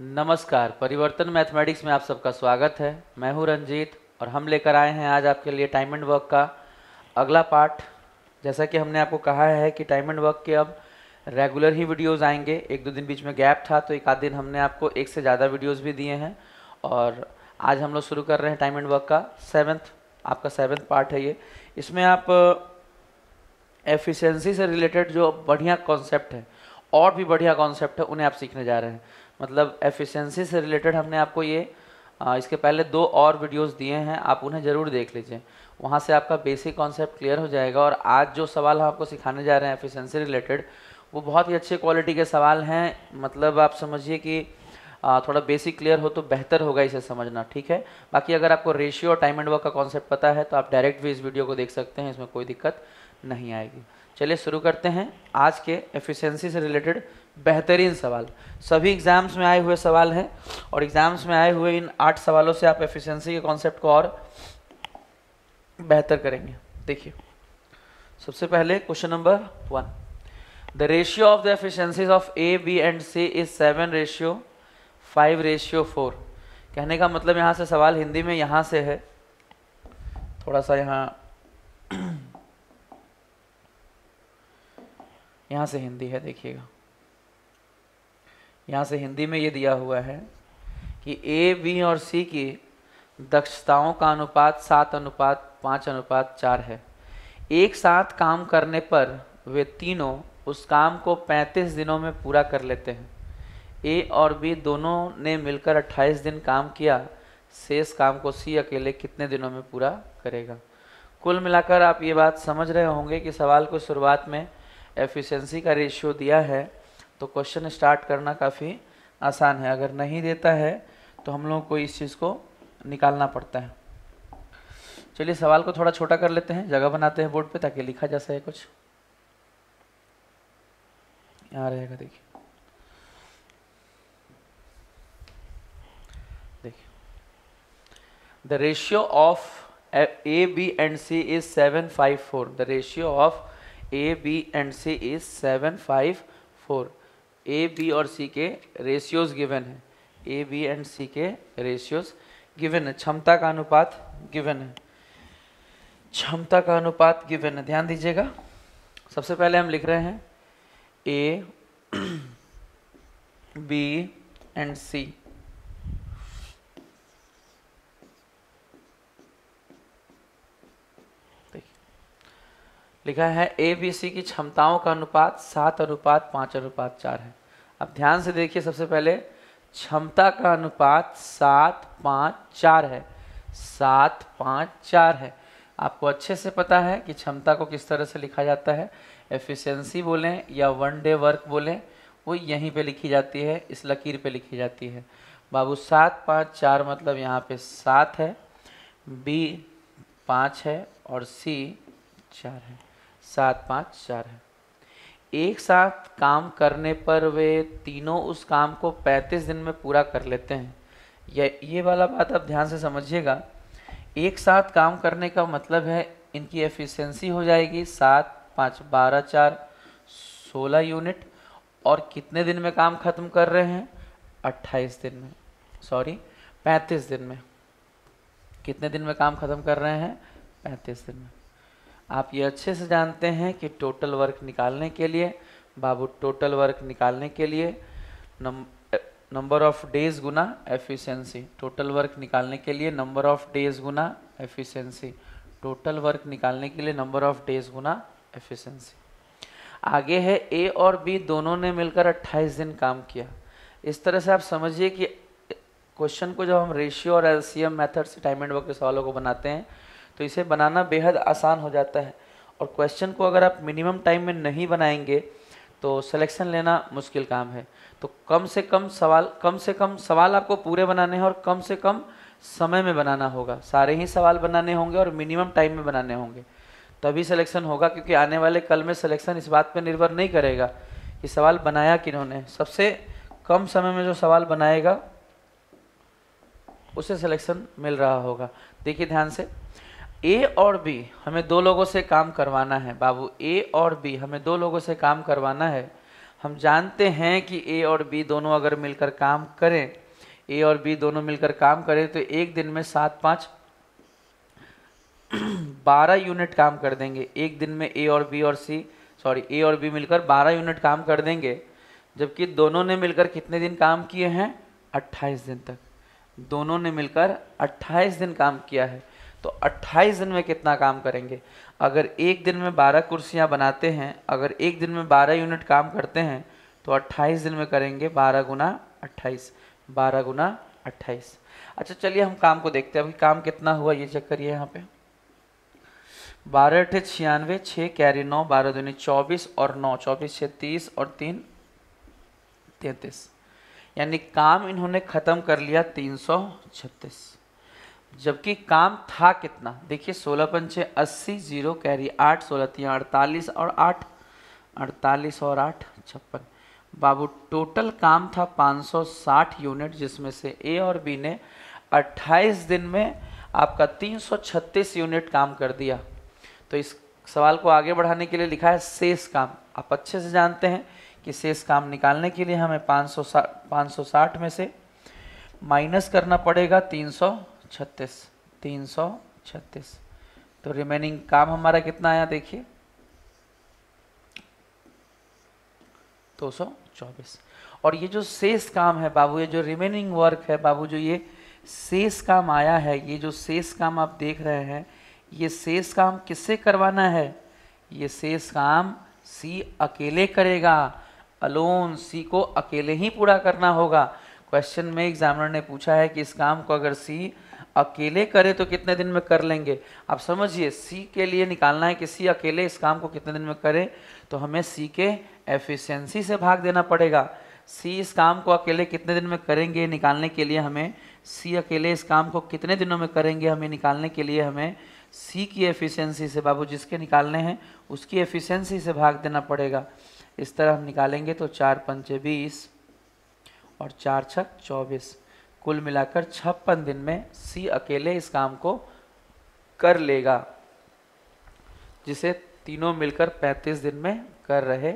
नमस्कार, परिवर्तन मैथमेटिक्स में आप सबका स्वागत है। मैं हूं रंजीत और हम लेकर आए हैं आज आपके लिए टाइम एंड वर्क का अगला पार्ट। जैसा कि हमने आपको कहा है कि टाइम एंड वर्क के अब रेगुलर ही वीडियोस आएंगे। एक दो दिन बीच में गैप था तो एक आध दिन हमने आपको एक से ज़्यादा वीडियोस भी दिए हैं और आज हम लोग शुरू कर रहे हैं टाइम एंड वर्क का आपका सेवन्थ पार्ट है ये। इसमें आप एफिशिएंसी से रिलेटेड जो बढ़िया कॉन्सेप्ट है और भी बढ़िया कॉन्सेप्ट है उन्हें आप सीखने जा रहे हैं। मतलब एफिशिएंसी से रिलेटेड हमने आपको ये इसके पहले 2 और वीडियोस दिए हैं, आप उन्हें ज़रूर देख लीजिए। वहाँ से आपका बेसिक कॉन्सेप्ट क्लियर हो जाएगा और आज जो सवाल हम आपको सिखाने जा रहे हैं एफिशिएंसी रिलेटेड वो बहुत ही अच्छे क्वालिटी के सवाल हैं। मतलब आप समझिए कि थोड़ा बेसिक क्लियर हो तो बेहतर होगा इसे समझना, ठीक है। बाकी अगर आपको रेशियो और टाइम एंड वर्क का कॉन्सेप्ट पता है तो आप डायरेक्ट भी इस वीडियो को देख सकते हैं, इसमें कोई दिक्कत नहीं आएगी। चलिए शुरू करते हैं आज के एफिशिएंसी से रिलेटेड बेहतरीन सवाल। सभी एग्जाम्स में आए हुए सवाल हैं और एग्जाम्स में आए हुए इन 8 सवालों से आप एफिशिएंसी के कॉन्सेप्ट को और बेहतर करेंगे। देखिए, सबसे पहले question number 1, the ratio of the efficiencies of A B and C is 7:5:4। कहने का मतलब यहाँ से सवाल हिंदी में यहाँ से है, थोड़ा सा यहाँ से हिंदी है, देखिएगा यहाँ से हिंदी में ये दिया हुआ है कि ए बी और सी की दक्षताओं का अनुपात 7:5:4 है। एक साथ काम करने पर वे तीनों उस काम को 35 दिनों में पूरा कर लेते हैं। ए और बी दोनों ने मिलकर 28 दिन काम किया, शेष काम को सी अकेले कितने दिनों में पूरा करेगा। कुल मिलाकर आप ये बात समझ रहे होंगे कि सवाल को शुरुआत में एफिशिएंसी का रेशियो दिया है तो क्वेश्चन स्टार्ट करना काफ़ी आसान है। अगर नहीं देता है तो हम लोगों को इस चीज़ को निकालना पड़ता है। चलिए सवाल को थोड़ा छोटा कर लेते हैं, जगह बनाते हैं बोर्ड पे ताकि लिखा जा सके। कुछ यहाँ रहेगा, देखिए the ratio of A B and C is 7:5:4। The ratio of A B and C is 7:5:4। A B और सी के रेशियोज गिवन है, ए बी एंड सी के रेशियोज गिवन है। क्षमता का अनुपात गिवन है, क्षमता का अनुपात गिवन है। ध्यान दीजिएगा, सबसे पहले हम लिख रहे हैं ए बी एंड सी। लिखा है ए बी सी की क्षमताओं का अनुपात 7:5:4 है। अब ध्यान से देखिए, सबसे पहले क्षमता का अनुपात 7:5:4 है, 7:5:4 है। आपको अच्छे से पता है कि क्षमता को किस तरह से लिखा जाता है। एफिशिएंसी बोलें या वन डे वर्क बोलें, वो यहीं पे लिखी जाती है, इस लकीर पे लिखी जाती है। बाबू 7:5:4 मतलब यहाँ पे 7 है, बी 5 है और सी 4 है। 7:5:4 है। एक साथ काम करने पर वे तीनों उस काम को 35 दिन में पूरा कर लेते हैं। ये वाला बात आप ध्यान से समझिएगा। एक साथ काम करने का मतलब है इनकी एफिशिएंसी हो जाएगी 7:5:12:4 16 यूनिट। और कितने दिन में काम खत्म कर रहे हैं? 28 दिन में, 35 दिन में। कितने दिन में काम खत्म कर रहे हैं? 35 दिन में। आप ये अच्छे से जानते हैं कि टोटल वर्क निकालने के लिए, बाबू टोटल वर्क निकालने के लिए नंबर ऑफ डेज गुना एफिशिएंसी। टोटल वर्क निकालने के लिए नंबर ऑफ डेज गुना एफिशिएंसी। टोटल वर्क निकालने के लिए नंबर ऑफ डेज गुना एफिशिएंसी। आगे है ए और बी दोनों ने मिलकर 28 दिन काम किया। इस तरह से आप समझिए कि क्वेश्चन को जब हम रेशियो और एलसीएम मेथड से टाइम एंड वर्क के सवालों को बनाते हैं तो इसे बनाना बेहद आसान हो जाता है। और क्वेश्चन को अगर आप मिनिमम टाइम में नहीं बनाएंगे तो सिलेक्शन लेना मुश्किल काम है। तो कम से कम सवाल आपको पूरे बनाने हैं और कम से कम समय में बनाना होगा। सारे ही सवाल बनाने होंगे और मिनिमम टाइम में बनाने होंगे, तभी सिलेक्शन होगा। क्योंकि आने वाले कल में सिलेक्शन इस बात पर निर्भर नहीं करेगा कि सवाल बनाया किन्होंने। सबसे कम समय में जो सवाल बनाएगा उसे सिलेक्शन मिल रहा होगा। देखिए ध्यान से, ए और बी हमें 2 लोगों से काम करवाना है। बाबू ए और बी हमें 2 लोगों से काम करवाना है। हम जानते हैं कि ए और बी दोनों अगर मिलकर काम करें, ए और बी दोनों मिलकर काम करें तो एक दिन में 7 5 12 यूनिट काम कर देंगे। एक दिन में ए और बी मिलकर 12 यूनिट काम कर देंगे, जबकि दोनों ने मिलकर कितने दिन काम किए हैं? 28 दिन तक। दोनों ने मिलकर 28 दिन काम किया है, तो 28 दिन में कितना काम करेंगे? अगर एक दिन में 12 कुर्सियां बनाते हैं, अगर एक दिन में 12 यूनिट काम करते हैं तो 28 दिन में करेंगे 12 गुना 28, 12 गुना 28। अच्छा चलिए हम काम को देखते हैं, अभी काम कितना हुआ ये चेक करिए यहाँ पे। 12 × 96, 6 कैरी 9, 12 दूनी 24 और 9, 24 6 30 और 3 33, यानी काम इन्होंने खत्म कर लिया 336। जबकि काम था कितना? देखिए 16 × 5 = 80, 0 कैरी 8, 16 × 3 = 48 और 8 48 और 8 56। बाबू टोटल काम था 560 यूनिट, जिसमें से ए और बी ने 28 दिन में आपका 336 यूनिट काम कर दिया। तो इस सवाल को आगे बढ़ाने के लिए लिखा है शेष काम। आप अच्छे से जानते हैं कि शेष काम निकालने के लिए हमें 560 में से माइनस करना पड़ेगा 336। तो रिमेनिंग काम हमारा कितना आया देखिए 224। और ये जो शेष काम है बाबू, ये जो रिमेनिंग वर्क है बाबू, जो ये शेष काम आया है, ये जो शेष काम आप देख रहे हैं, ये शेष काम किससे करवाना है? ये शेष काम सी अकेले करेगा, अलोन। सी को अकेले ही पूरा करना होगा। क्वेश्चन में एग्जामिनर ने पूछा है कि इस काम को अगर सी अकेले करे तो कितने दिन में कर लेंगे। आप समझिए, सी के लिए निकालना है कि सी अकेले इस काम को कितने दिन में करे, तो हमें सी के एफिशिएंसी से भाग देना पड़ेगा। सी इस काम को अकेले कितने दिन में करेंगे निकालने के लिए हमें सी अकेले इस काम को कितने दिनों में करेंगे हमें निकालने के लिए हमें सी की एफिशिएंसी से, बाबू जिसके निकालने हैं उसकी एफिशिएंसी से भाग देना पड़ेगा। इस तरह हम निकालेंगे तो 4 × 5 = 20 और 4 × 6 = 24, कुल मिलाकर 56 दिन में सी अकेले इस काम को कर लेगा, जिसे तीनों मिलकर 35 दिन में कर रहे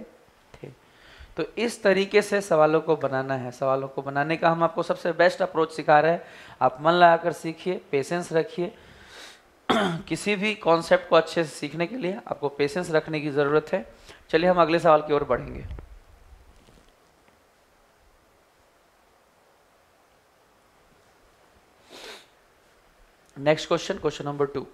थे। तो इस तरीके से सवालों को बनाना है। सवालों को बनाने का हम आपको सबसे बेस्ट अप्रोच सिखा रहे हैं। आप मन लगाकर सीखिए, पेशेंस रखिए। किसी भी कॉन्सेप्ट को अच्छे से सीखने के लिए आपको पेशेंस रखने की ज़रूरत है। चलिए हम अगले सवाल की ओर बढ़ेंगे। Next question, question number 2।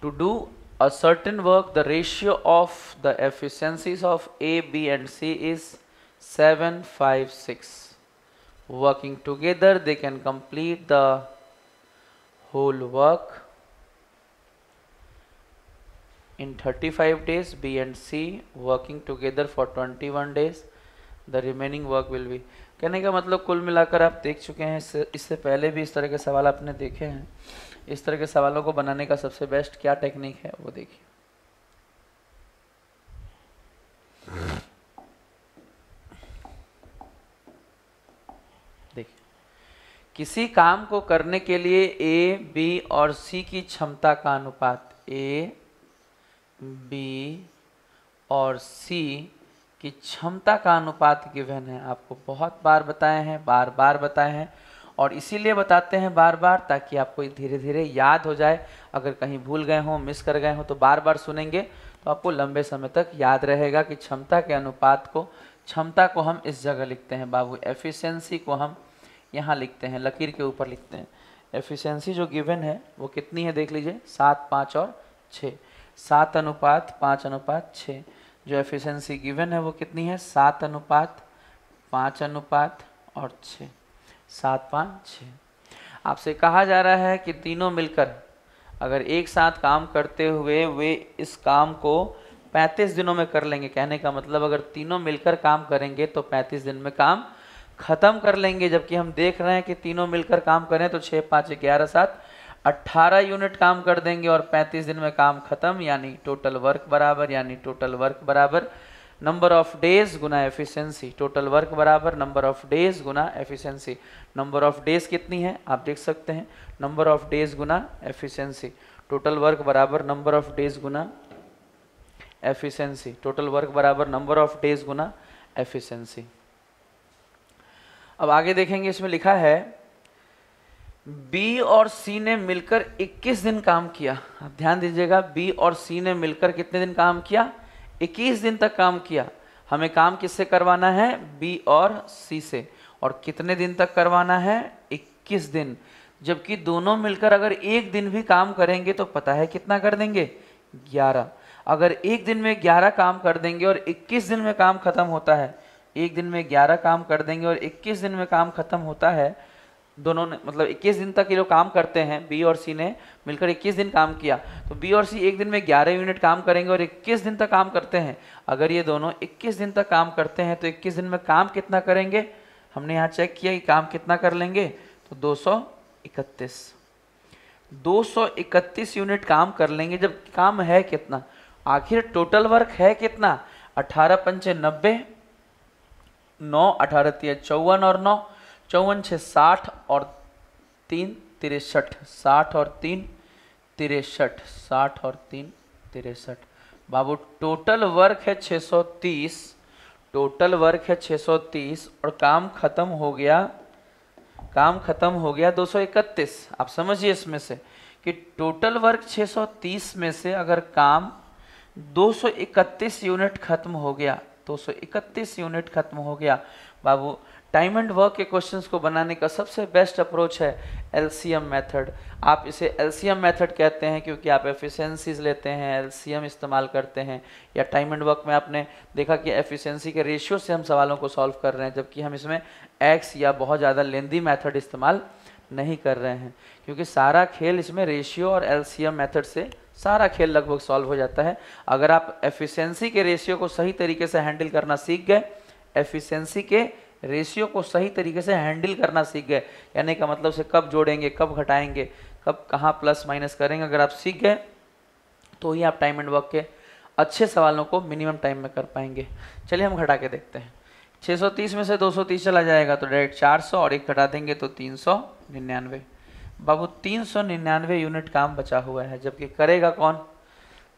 To do a certain work, the ratio of the efficiencies of A, B and C is 7, 5, 6. Working together, they can complete the whole work in 35 days. B and C working together for 21 days. The remaining work will be. कहने का मतलब कुल मिलाकर आप देख चुके हैं, इससे पहले भी इस तरह के सवाल आपने देखे हैं। इस तरह के सवालों को बनाने का सबसे बेस्ट क्या टेक्निक है वो देखिए। देखिए, किसी काम को करने के लिए ए, बी और सी की क्षमता का अनुपात, ए, बी और सी की क्षमता का अनुपात गिवन है। आपको बहुत बार बताए हैं, बार बार बताए हैं, और इसीलिए बताते हैं बार बार ताकि आपको धीरे धीरे याद हो जाए। अगर कहीं भूल गए हों, मिस कर गए हों, तो बार बार सुनेंगे तो आपको लंबे समय तक याद रहेगा कि क्षमता के अनुपात को, क्षमता को हम इस जगह लिखते हैं बाबू, एफिशिएंसी को हम यहाँ लिखते हैं, लकीर के ऊपर लिखते हैं। एफिशिएंसी जो गिवन है वो कितनी है देख लीजिए, 7, 5 और 6, 7 अनुपात 5 अनुपात 6। जो एफिशिएंसी गिवन है वो कितनी है, 7 अनुपात 5 अनुपात और 6, 7, 5, 6। आपसे कहा जा रहा है कि तीनों मिलकर अगर एक साथ काम करते हुए वे इस काम को 35 दिनों में कर लेंगे। कहने का मतलब अगर तीनों मिलकर काम करेंगे तो 35 दिन में काम खत्म कर लेंगे। जबकि हम देख रहे हैं कि तीनों मिलकर काम करें तो 6, 5, 11, 7, 18 यूनिट काम कर देंगे और 35 दिन में काम खत्म। यानी टोटल वर्क बराबर नंबर ऑफ डेज गुना एफिशिएंसी। टोटल वर्क बराबर नंबर ऑफ डेज गुना एफिशिएंसी। नंबर ऑफ डेज कितनी है आप देख सकते हैं, नंबर ऑफ डेज गुना एफिशिएंसी। टोटल वर्क बराबर नंबर ऑफ डेज गुना एफिशिएंसी, टोटल वर्क बराबर नंबर ऑफ डेज गुना एफिशिएंसी। अब आगे देखेंगे, इसमें लिखा है बी और सी ने मिलकर 21 दिन काम किया। अब ध्यान दीजिएगा, बी और सी ने मिलकर कितने दिन काम किया? 21 दिन तक काम किया। हमें काम किससे करवाना है? बी और सी से। और कितने दिन तक करवाना है? 21 दिन। जबकि दोनों मिलकर अगर एक दिन भी काम करेंगे तो पता है कितना कर देंगे? 11। अगर एक दिन में 11 काम कर देंगे और 21 दिन में काम खत्म होता है, एक दिन में 11 काम कर देंगे और 21 दिन में काम खत्म होता है, दोनों ने मतलब 21 दिन तक ये लोग काम करते हैं, बी और सी ने मिलकर 21 दिन काम किया, तो बी और सी एक दिन में 11 यूनिट काम करेंगे और 21 दिन तक काम करते हैं। अगर ये दोनों 21 दिन तक काम करते हैं तो 21 दिन में काम कितना करेंगे? हमने यहाँ चेक किया कि काम कितना कर लेंगे, तो 231 यूनिट काम कर लेंगे। जब काम है कितना, आखिर टोटल वर्क है कितना? 18 पंचे 90, 9 18 तिया 54 और 9 54 6 60 और 3 63, 60 और 3 63, 60 और 3 63। बाबू टोटल वर्क है 630, टोटल वर्क है 630 और काम खत्म हो गया 231। आप समझिए इसमें से कि टोटल वर्क 630 में से अगर काम 231 यूनिट खत्म हो गया, 231 यूनिट खत्म हो गया, बाबू टाइम एंड वर्क के क्वेश्चंस को बनाने का सबसे बेस्ट अप्रोच है एलसीएम मेथड। आप इसे एलसीएम मेथड कहते हैं क्योंकि आप एफिशिएंसीज लेते हैं, एलसीएम इस्तेमाल करते हैं। या टाइम एंड वर्क में आपने देखा कि एफिशिएंसी के रेशियो से हम सवालों को सॉल्व कर रहे हैं, जबकि हम इसमें एक्स या बहुत ज़्यादा लेंदी मेथड इस्तेमाल नहीं कर रहे हैं, क्योंकि सारा खेल इसमें रेशियो और एलसीएम मेथड से सारा खेल लगभग सॉल्व हो जाता है। अगर आप एफिशिएंसी के रेशियो को सही तरीके से हैंडल करना सीख गए, एफिशिएंसी के रेशियो को सही तरीके से हैंडल करना सीख गए, यानी का मतलब से कब जोड़ेंगे, कब घटाएंगे, कब कहाँ प्लस माइनस करेंगे, अगर आप सीख गए तो ही आप टाइम एंड वर्क के अच्छे सवालों को मिनिमम टाइम में कर पाएंगे। चलिए हम घटा के देखते हैं। 630 में से 230 चला जाएगा तो डायरेक्ट 400 और एक घटा देंगे तो 399। बाबू 399 यूनिट काम बचा हुआ है, जबकि करेगा कौन?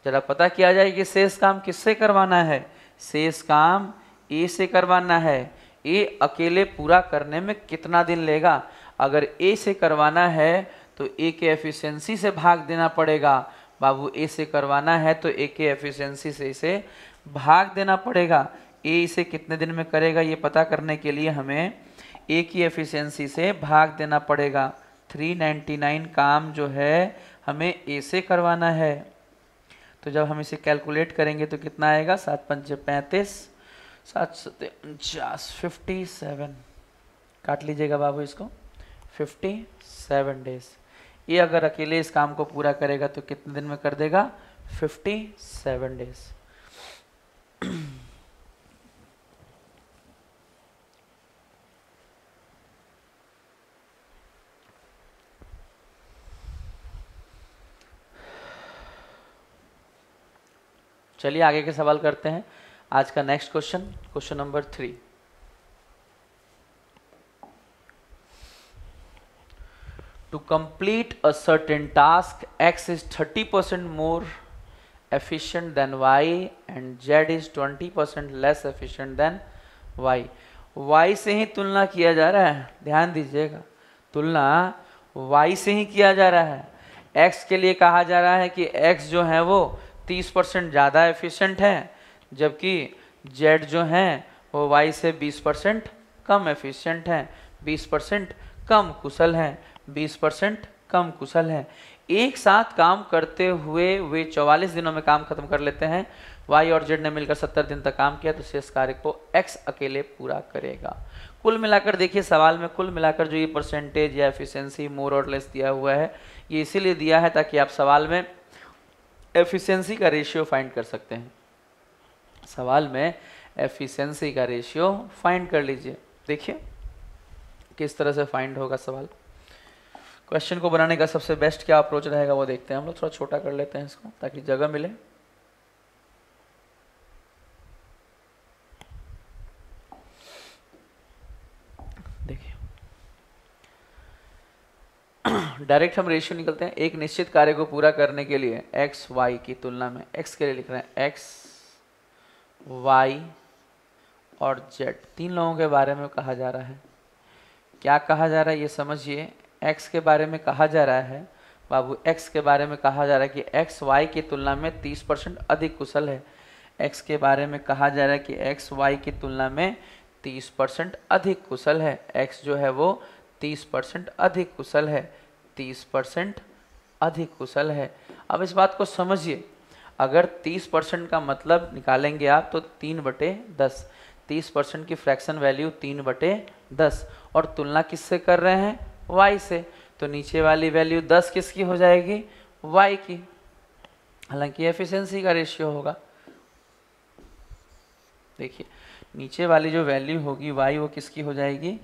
जरा पता किया जाए कि शेष काम किससे करवाना है। शेष काम ए से करवाना है। ए अकेले पूरा करने में कितना दिन लेगा? अगर ए से करवाना है तो ए के एफिशिएंसी से भाग देना पड़ेगा। बाबू ए से करवाना है तो ए के एफिशिएंसी से इसे भाग देना पड़ेगा। ए इसे कितने दिन में करेगा ये पता करने के लिए हमें ए की एफिशिएंसी से भाग देना पड़ेगा। 399 काम जो है हमें ए से करवाना है, तो जब हम इसे कैलकुलेट करेंगे तो कितना आएगा? 7 पंचे 35, 7 सत्ते 49, 57। काट लीजिएगा बाबू इसको, 57 डेज। ये अगर अकेले इस काम को पूरा करेगा तो कितने दिन में कर देगा? 57 डेज। चलिए आगे के सवाल करते हैं। आज का next question, question number 3। To complete a certain task x is 30% more efficient than y and z is 20% less efficient than y। y से ही तुलना किया जा रहा है, ध्यान दीजिएगा, तुलना y से ही किया जा रहा है। x के लिए कहा जा रहा है कि x जो है वो 30% ज़्यादा एफिशिएंट है, जबकि z जो हैं वो y से 20% कम एफिशिएंट हैं, 20% कम कुशल हैं, 20% कम कुशल हैं। एक साथ काम करते हुए वे 44 दिनों में काम खत्म कर लेते हैं। y और z ने मिलकर 70 दिन तक काम किया तो शेष कार्य को x अकेले पूरा करेगा। कुल मिलाकर देखिए, सवाल में कुल मिलाकर जो ये परसेंटेज या एफिशिएंसी मोर और लेस दिया हुआ है, ये इसीलिए दिया है ताकि आप सवाल में एफिशिएंसी का रेशियो फाइंड कर सकते हैं। सवाल में एफिशिएंसी का रेशियो फाइंड कर लीजिए। देखिए किस तरह से फाइंड होगा सवाल। क्वेश्चन को बनाने का सबसे बेस्ट क्या अप्रोच रहेगा वो देखते हैं। हम लोग थोड़ा छोटा कर लेते हैं इसको ताकि जगह मिले। देखिए डायरेक्ट हम रेशियो निकलते हैं। एक निश्चित कार्य को पूरा करने के लिए x y की तुलना में, x के लिए लिख रहे हैं x वाई और जेड, तीन लोगों के बारे में कहा जा रहा है। क्या कहा जा रहा है ये समझिए। एक्स के बारे में कहा जा रहा है बाबू, एक्स के बारे में कहा जा रहा है कि एक्स वाई की तुलना में 30% अधिक कुशल है। एक्स के बारे में कहा जा रहा है कि एक्स वाई की तुलना में 30% अधिक कुशल है। एक्स जो है वो 30% अधिक कुशल है, 30% अधिक कुशल है। अब इस बात को समझिए, अगर 30% का मतलब निकालेंगे आप तो 3/10, 30% की फ्रैक्शन वैल्यू 3/10, और तुलना किससे कर रहे हैं, y से, तो नीचे वाली वैल्यू 10 किसकी हो जाएगी, y की। हालांकि एफिशिएंसी का रेशियो होगा। देखिए नीचे वाली जो वैल्यू होगी y, वो किसकी हो जाएगी,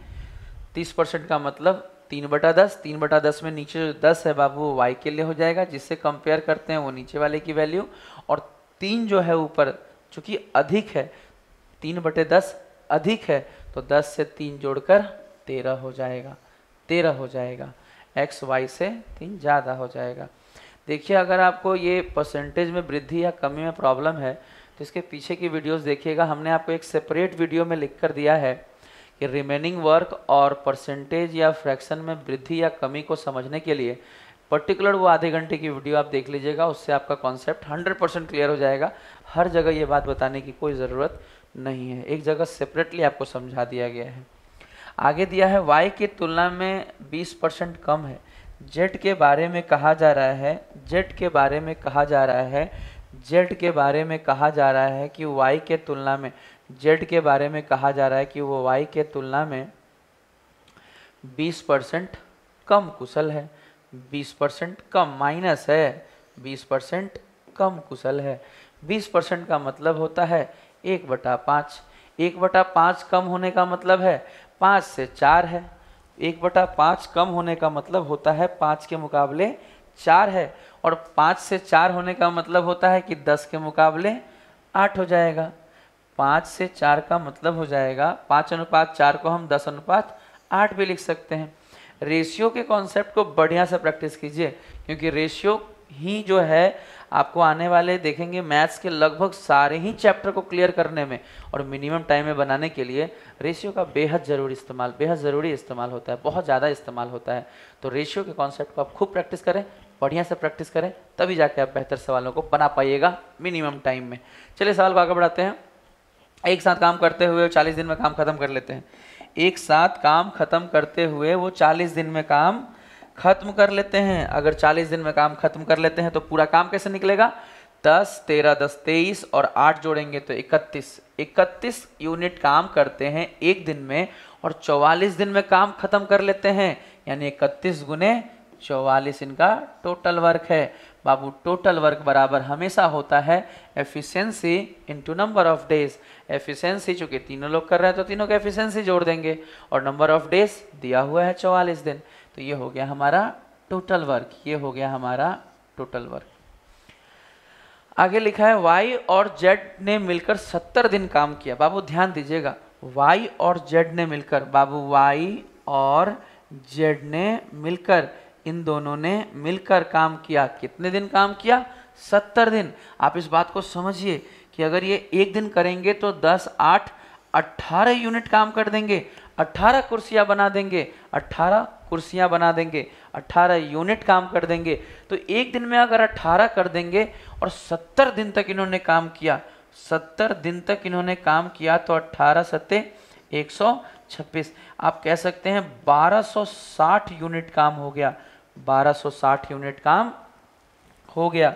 30% का मतलब 3/10, 3/10 में नीचे जो 10 है बाबू वो y के लिए हो जाएगा, जिससे कंपेयर करते हैं वो नीचे वाले की वैल्यू, और 3 जो है ऊपर चूंकि अधिक है, 3/10 अधिक है, तो 10 से 3 जोड़कर 13 हो जाएगा, 13 हो जाएगा। एक्स वाई से 3 ज़्यादा हो जाएगा। देखिए अगर आपको ये परसेंटेज में वृद्धि या कमी में प्रॉब्लम है तो इसके पीछे की वीडियोस देखिएगा। हमने आपको एक सेपरेट वीडियो में लिख कर दिया है कि रिमेनिंग वर्क और परसेंटेज या फ्रैक्शन में वृद्धि या कमी को समझने के लिए पर्टिकुलर वो आधे घंटे की वीडियो आप देख लीजिएगा, उससे आपका कॉन्सेप्ट 100% क्लियर हो जाएगा। हर जगह ये बात बताने की कोई ज़रूरत नहीं है, एक जगह सेपरेटली आपको समझा दिया गया है। आगे दिया है y की तुलना में 20% कम है। z के बारे में कहा जा रहा है, z के बारे में कहा जा रहा है, z के बारे में कहा जा रहा है कि y के तुलना में, z के बारे में कहा जा रहा है कि वो y के तुलना में 20% कम कुशल है। 20% कम माइनस है, 20% कम कुशल है। 20% का मतलब होता है 1/5। 1/5 कम होने का मतलब है 5 से 4 है। 1/5 कम होने का मतलब होता है 5 के मुकाबले 4 है, और 5 से 4 होने का मतलब होता है कि 10 के मुकाबले 8 हो जाएगा। 5 से 4 का मतलब हो जाएगा 5:4 को हम 10:8 भी लिख सकते हैं। रेशियो के कॉन्सेप्ट को बढ़िया से प्रैक्टिस कीजिए, क्योंकि रेशियो ही जो है आपको आने वाले देखेंगे मैथ्स के लगभग सारे ही चैप्टर को क्लियर करने में और मिनिमम टाइम में बनाने के लिए रेशियो का बेहद ज़रूरी इस्तेमाल होता है, बहुत ज़्यादा इस्तेमाल होता है। तो रेशियो के कॉन्सेप्ट को आप खूब प्रैक्टिस करें, बढ़िया से प्रैक्टिस करें, तभी जाके आप बेहतर सवालों को बना पाइएगा मिनिमम टाइम में। चलिए सवाल को आगे बढ़ाते हैं। एक साथ काम करते हुए 40 दिन में काम खत्म कर लेते हैं। एक साथ काम खत्म करते हुए वो 40 दिन में काम खत्म कर लेते हैं। अगर 40 दिन में काम खत्म कर लेते हैं तो पूरा काम कैसे निकलेगा, 10 13 10 23 और 8 जोड़ेंगे तो 31 यूनिट काम करते हैं एक दिन में, और 44 दिन में काम खत्म कर लेते हैं, यानी 31 गुने 44 इनका टोटल वर्क है। बाबू टोटल वर्क बराबर हमेशा होता है efficiency into number of days. Efficiency चूंकि तीनों लोग कर रहे हैं तो तीनों का एफिशिएंसी जोड़ देंगे, और नंबर ऑफ डेज दिया हुआ है 44 दिन, तो ये हो गया हमारा टोटल वर्क, ये हो गया हमारा टोटल वर्क। आगे लिखा है y और z ने मिलकर 70 दिन काम किया। बाबू ध्यान दीजिएगा, y और z ने मिलकर, बाबू y और z ने मिलकर, इन दोनों ने मिलकर काम किया। कितने दिन काम किया, 70 दिन। आप इस बात को समझिए कि अगर ये एक दिन करेंगे तो 10 8 18 यूनिट काम कर देंगे, 18 कुर्सियां बना देंगे, 18 कुर्सियां बना देंगे, 18 यूनिट काम कर देंगे। तो एक दिन में अगर 18 कर देंगे और 70 दिन तक इन्होंने काम किया, 70 दिन तक इन्होंने काम किया, तो 18 सत्ते 126, आप कह सकते हैं 1260 यूनिट काम हो गया, 1260 यूनिट काम हो गया।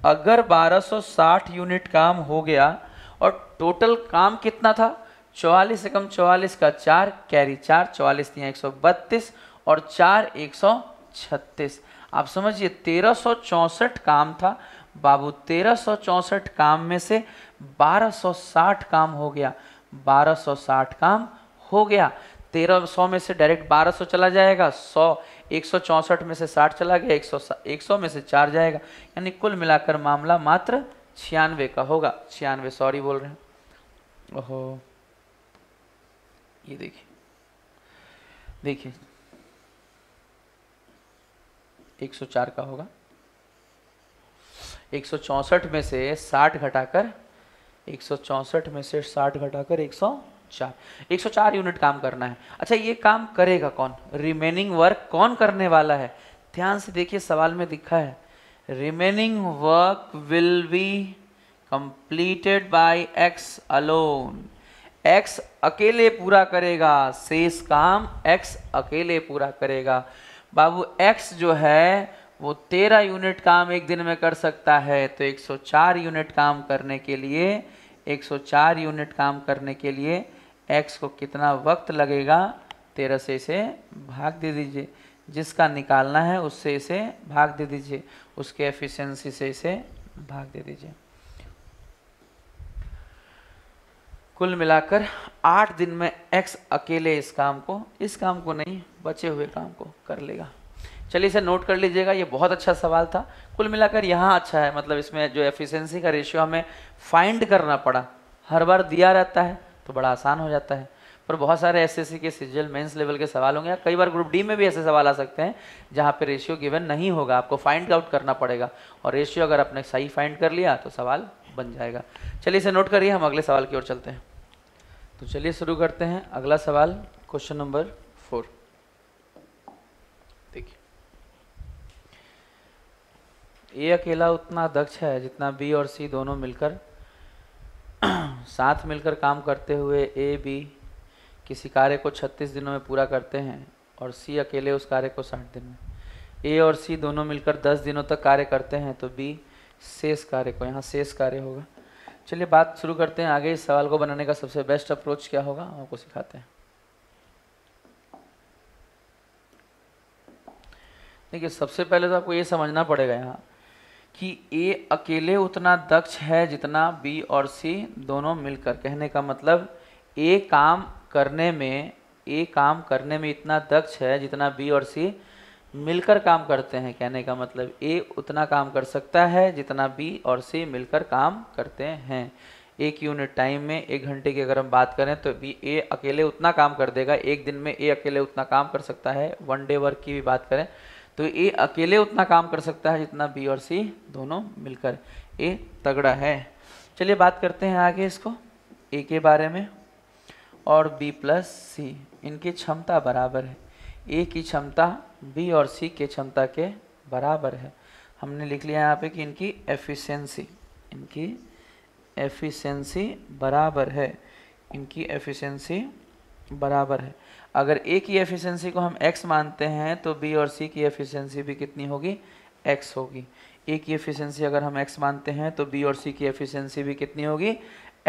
अगर 1260 यूनिट काम हो गया और टोटल काम कितना था, 44 से कम 44 का 4 कैरी 4, 44 दिया 132 और 4 136। आप समझिए 1364 काम था बाबू, 1364 काम में से 1260 काम हो गया, 1260 काम हो गया। 1300 में से डायरेक्ट 1200 चला जाएगा, 100 164 में से 60 चला गया, 100 में से 4 जाएगा, यानी कुल मिलाकर मामला मात्र 96 का होगा। 96 सॉरी बोल रहे हैं, ओहो ये देखिए देखिए 104 का होगा। 164 में से 60 घटाकर 164 में से 60 घटाकर 104, 104 यूनिट काम करना है। अच्छा, ये काम करेगा कौन? रिमेनिंग वर्क कौन करने वाला है? ध्यान से देखिए, सवाल में लिखा है remaining work will be completed by x alone. X अकेले पूरा करेगा, शेष काम एक्स अकेले पूरा करेगा। बाबू एक्स जो है वो 13 यूनिट काम एक दिन में कर सकता है, तो 104 यूनिट काम करने के लिए 104 यूनिट काम करने के लिए एक्स को कितना वक्त लगेगा? 13 से इसे भाग दे दीजिए, जिसका निकालना है उससे इसे भाग दे दीजिए, उसके एफिशिएंसी से इसे भाग दे दीजिए। कुल मिलाकर 8 दिन में एक्स अकेले इस काम को नहीं, बचे हुए काम को कर लेगा। चलिए इसे नोट कर लीजिएगा, ये बहुत अच्छा सवाल था। कुल मिलाकर यहाँ अच्छा है, मतलब इसमें जो एफिशिएंसी का रेशियो हमें फाइंड करना पड़ा, हर बार दिया रहता है तो बड़ा आसान हो जाता है। पर बहुत सारे एसएससी के सीजीएल मेंस लेवल के सवाल होंगे, कई बार ग्रुप डी में भी ऐसे सवाल आ सकते हैं जहाँ पे रेशियो गिवन नहीं होगा, आपको फाइंड आउट करना पड़ेगा, और रेशियो अगर आपने सही फाइंड कर लिया तो सवाल बन जाएगा। चलिए इसे नोट करिए, हम अगले सवाल की ओर चलते हैं। तो चलिए शुरू करते हैं अगला सवाल, क्वेश्चन नंबर 4। देखिए, ए अकेला उतना दक्ष है जितना बी और सी दोनों मिलकर साथ मिलकर काम करते हुए ए बी किसी कार्य को 36 दिनों में पूरा करते हैं, और सी अकेले उस कार्य को 60 दिन में। ए और सी दोनों मिलकर 10 दिनों तक कार्य करते हैं, तो बी शेष कार्य को, यहाँ शेष कार्य होगा। चलिए बात शुरू करते हैं आगे। इस सवाल को बनाने का सबसे बेस्ट अप्रोच क्या होगा, हम आपको सिखाते हैं। देखिए, सबसे पहले तो आपको ये समझना पड़ेगा यहाँ कि ए अकेले उतना दक्ष है जितना बी और सी दोनों मिलकर। कहने का मतलब ए काम करने में इतना दक्ष है जितना बी और सी मिलकर काम करते हैं। कहने का मतलब ए उतना काम कर सकता है जितना बी और सी मिलकर काम करते हैं। एक यूनिट टाइम में, 1 घंटे की अगर हम बात करें तो बी ए अकेले उतना काम कर देगा, एक दिन में ए अकेले उतना काम कर सकता है। 1 डे वर्क की भी बात करें तो ए अकेले उतना काम कर सकता है जितना बी और सी दोनों मिलकर। ए तगड़ा है। चलिए बात करते हैं आगे इसको, ए के बारे में। और बी प्लस सी, इनकी क्षमता बराबर है। ए की क्षमता बी और सी के क्षमता के बराबर है। हमने लिख लिया यहाँ पे कि इनकी एफिशिएंसी बराबर है, इनकी एफिशिएंसी बराबर है। अगर ए की एफिशिएंसी को हम x मानते हैं तो बी और सी की एफिशिएंसी भी कितनी होगी? x होगी। ए की एफिशिएंसी अगर हम x मानते हैं तो बी और सी की एफिशिएंसी भी कितनी होगी?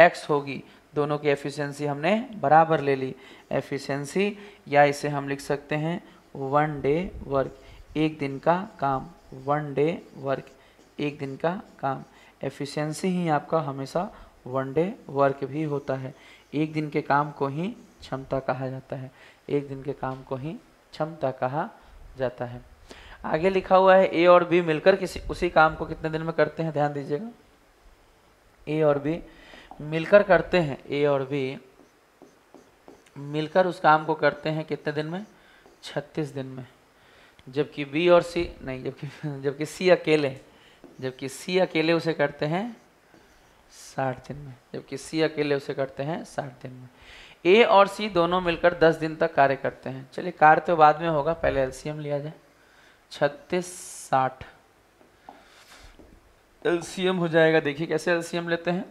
x होगी। दोनों की एफिशिएंसी हमने बराबर ले ली। एफिशिएंसी, या इसे हम लिख सकते हैं 1 डे वर्क, एक दिन का काम। 1 डे वर्क, एक दिन का काम। एफिशिएंसी ही आपका हमेशा 1 डे वर्क भी होता है। एक दिन के काम को ही क्षमता कहा जाता है, एक दिन के काम को ही क्षमता कहा जाता है। आगे लिखा हुआ है ए और बी मिलकर उसी काम को कितने दिन में करते हैं? ध्यान दीजिएगा, ए और बी मिलकर करते हैं, ए और बी मिलकर उस काम को करते हैं कितने दिन में? 36 दिन में। जबकि बी और सी नहीं, जबकि सी अकेले उसे करते हैं 60 दिन में, जबकि सी अकेले उसे करते हैं 60 दिन में। ए और सी दोनों मिलकर 10 दिन तक कार्य करते हैं। चलिए कार्य तो बाद में होगा, पहले एलसीएम लिया जाए। 36 60 एलसीएम हो जाएगा। देखिए कैसे एलसीएम लेते हैं,